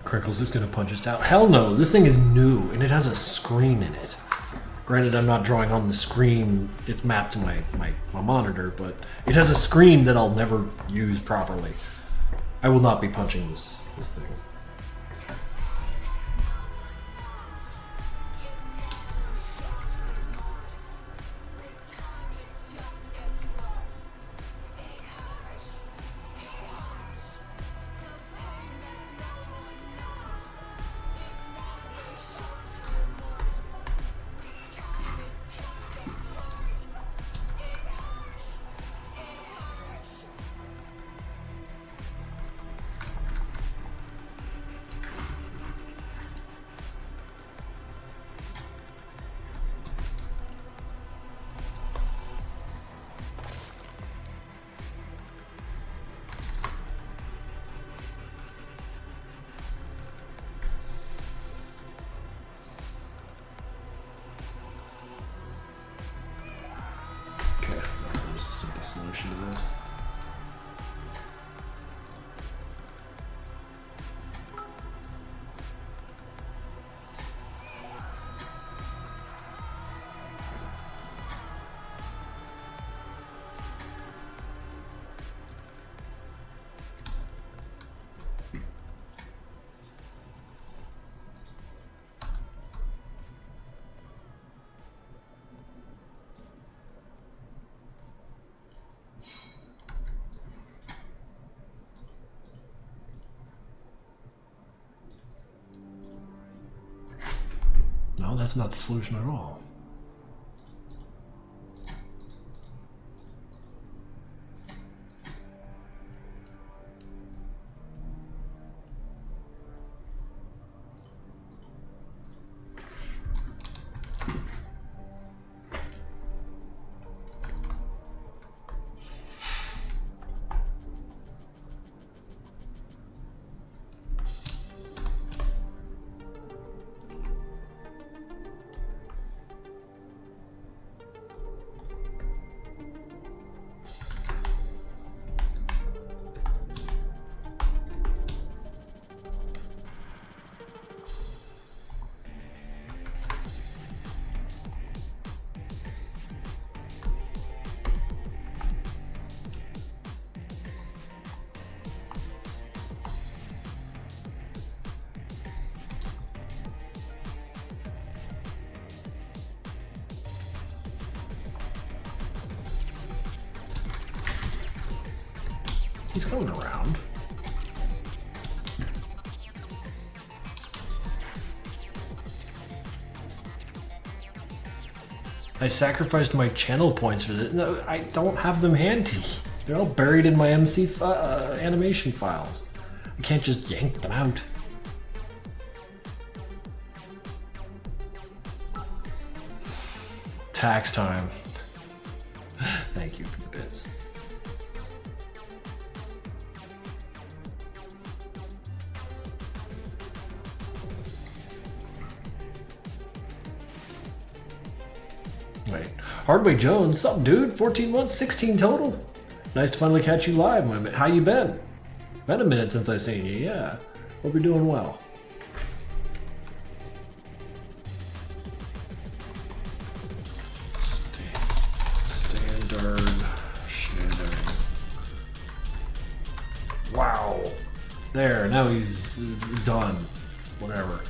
Krinkels is gonna punch us out. Hell no, this thing is new and it has a screen in it. Granted, I'm not drawing on the screen, it's mapped to my monitor, but it has a screen that I'll never use properly. I will not be punching this thing. push into this. No, that's not the solution at all. He's going around. I sacrificed my channel points for this. No, I don't have them handy. They're all buried in my MC animation files. I can't just yank them out. Tax time. Thank you for the bits. Wait, Hardway Jones, sup dude? 14 months, 16 total. Nice to finally catch you live, my man. How you been? Been a minute since I seen you, yeah. Hope you're doing well. Standard shading. Wow. There, now he's done. Whatever.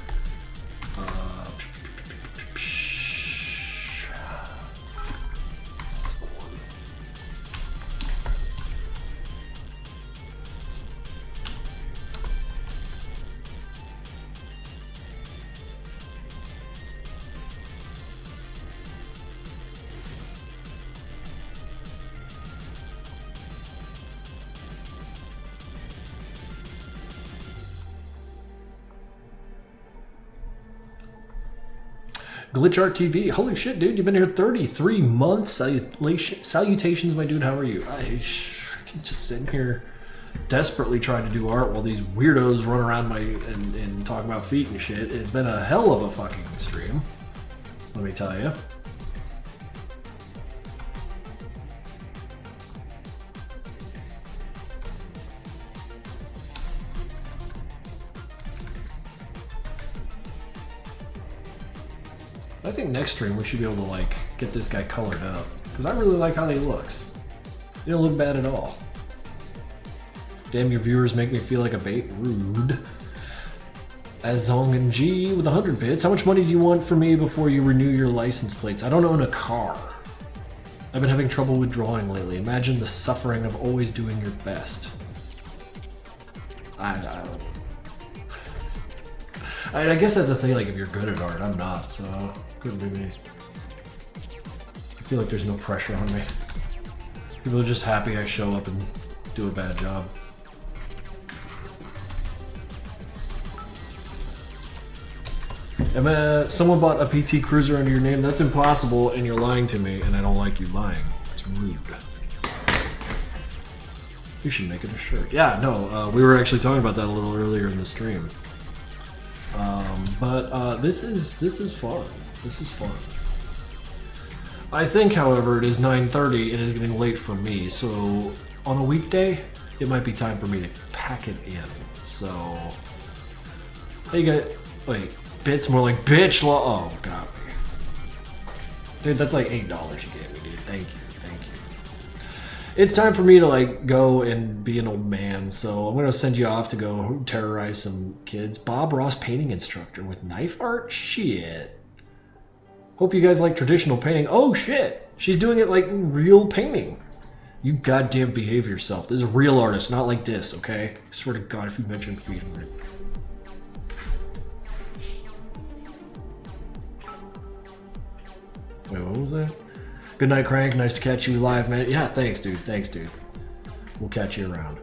Glitch Art TV, holy shit, dude, you've been here 33 months. Salutations, my dude, how are you? I can just sit here desperately trying to do art while these weirdos run around and talk about feet and shit. It's been a hell of a fucking stream, let me tell you. I think next stream we should be able to like get this guy colored up because I really like how he looks. He don't look bad at all. Damn, your viewers make me feel like a bait. Rude. Azong and G with 100 bits. How much money do you want from me before you renew your license plates? I don't own a car. I've been having trouble with drawing lately. Imagine the suffering of always doing your best. I guess that's the thing, like if you're good at art, I'm not, so couldn't be me. I feel like there's no pressure on me. People are just happy I show up and do a bad job. Someone bought a PT Cruiser under your name. That's impossible, and you're lying to me, and I don't like you lying. It's rude. You should make it a shirt. Yeah, no, we were actually talking about that a little earlier in the stream. But this is fun. This is fun. I think, however, it is 9:30 and it's getting late for me, so on a weekday, it might be time for me to pack it in. So, hey, you got, wait, bits more like bitch law. Oh, got me. Dude, that's like $8 you gave me, dude. Thank you, thank you. It's time for me to like go and be an old man, so I'm gonna send you off to go terrorize some kids. Bob Ross painting instructor with knife art? Shit. Hope you guys like traditional painting. Oh shit! She's doing it like real painting. You goddamn behave yourself. This is a real artist, not like this, okay? I swear to God, if you mention feeding it. Wait, what was that? Good night, Crank. Nice to catch you live, man. Yeah, thanks, dude. Thanks, dude. We'll catch you around.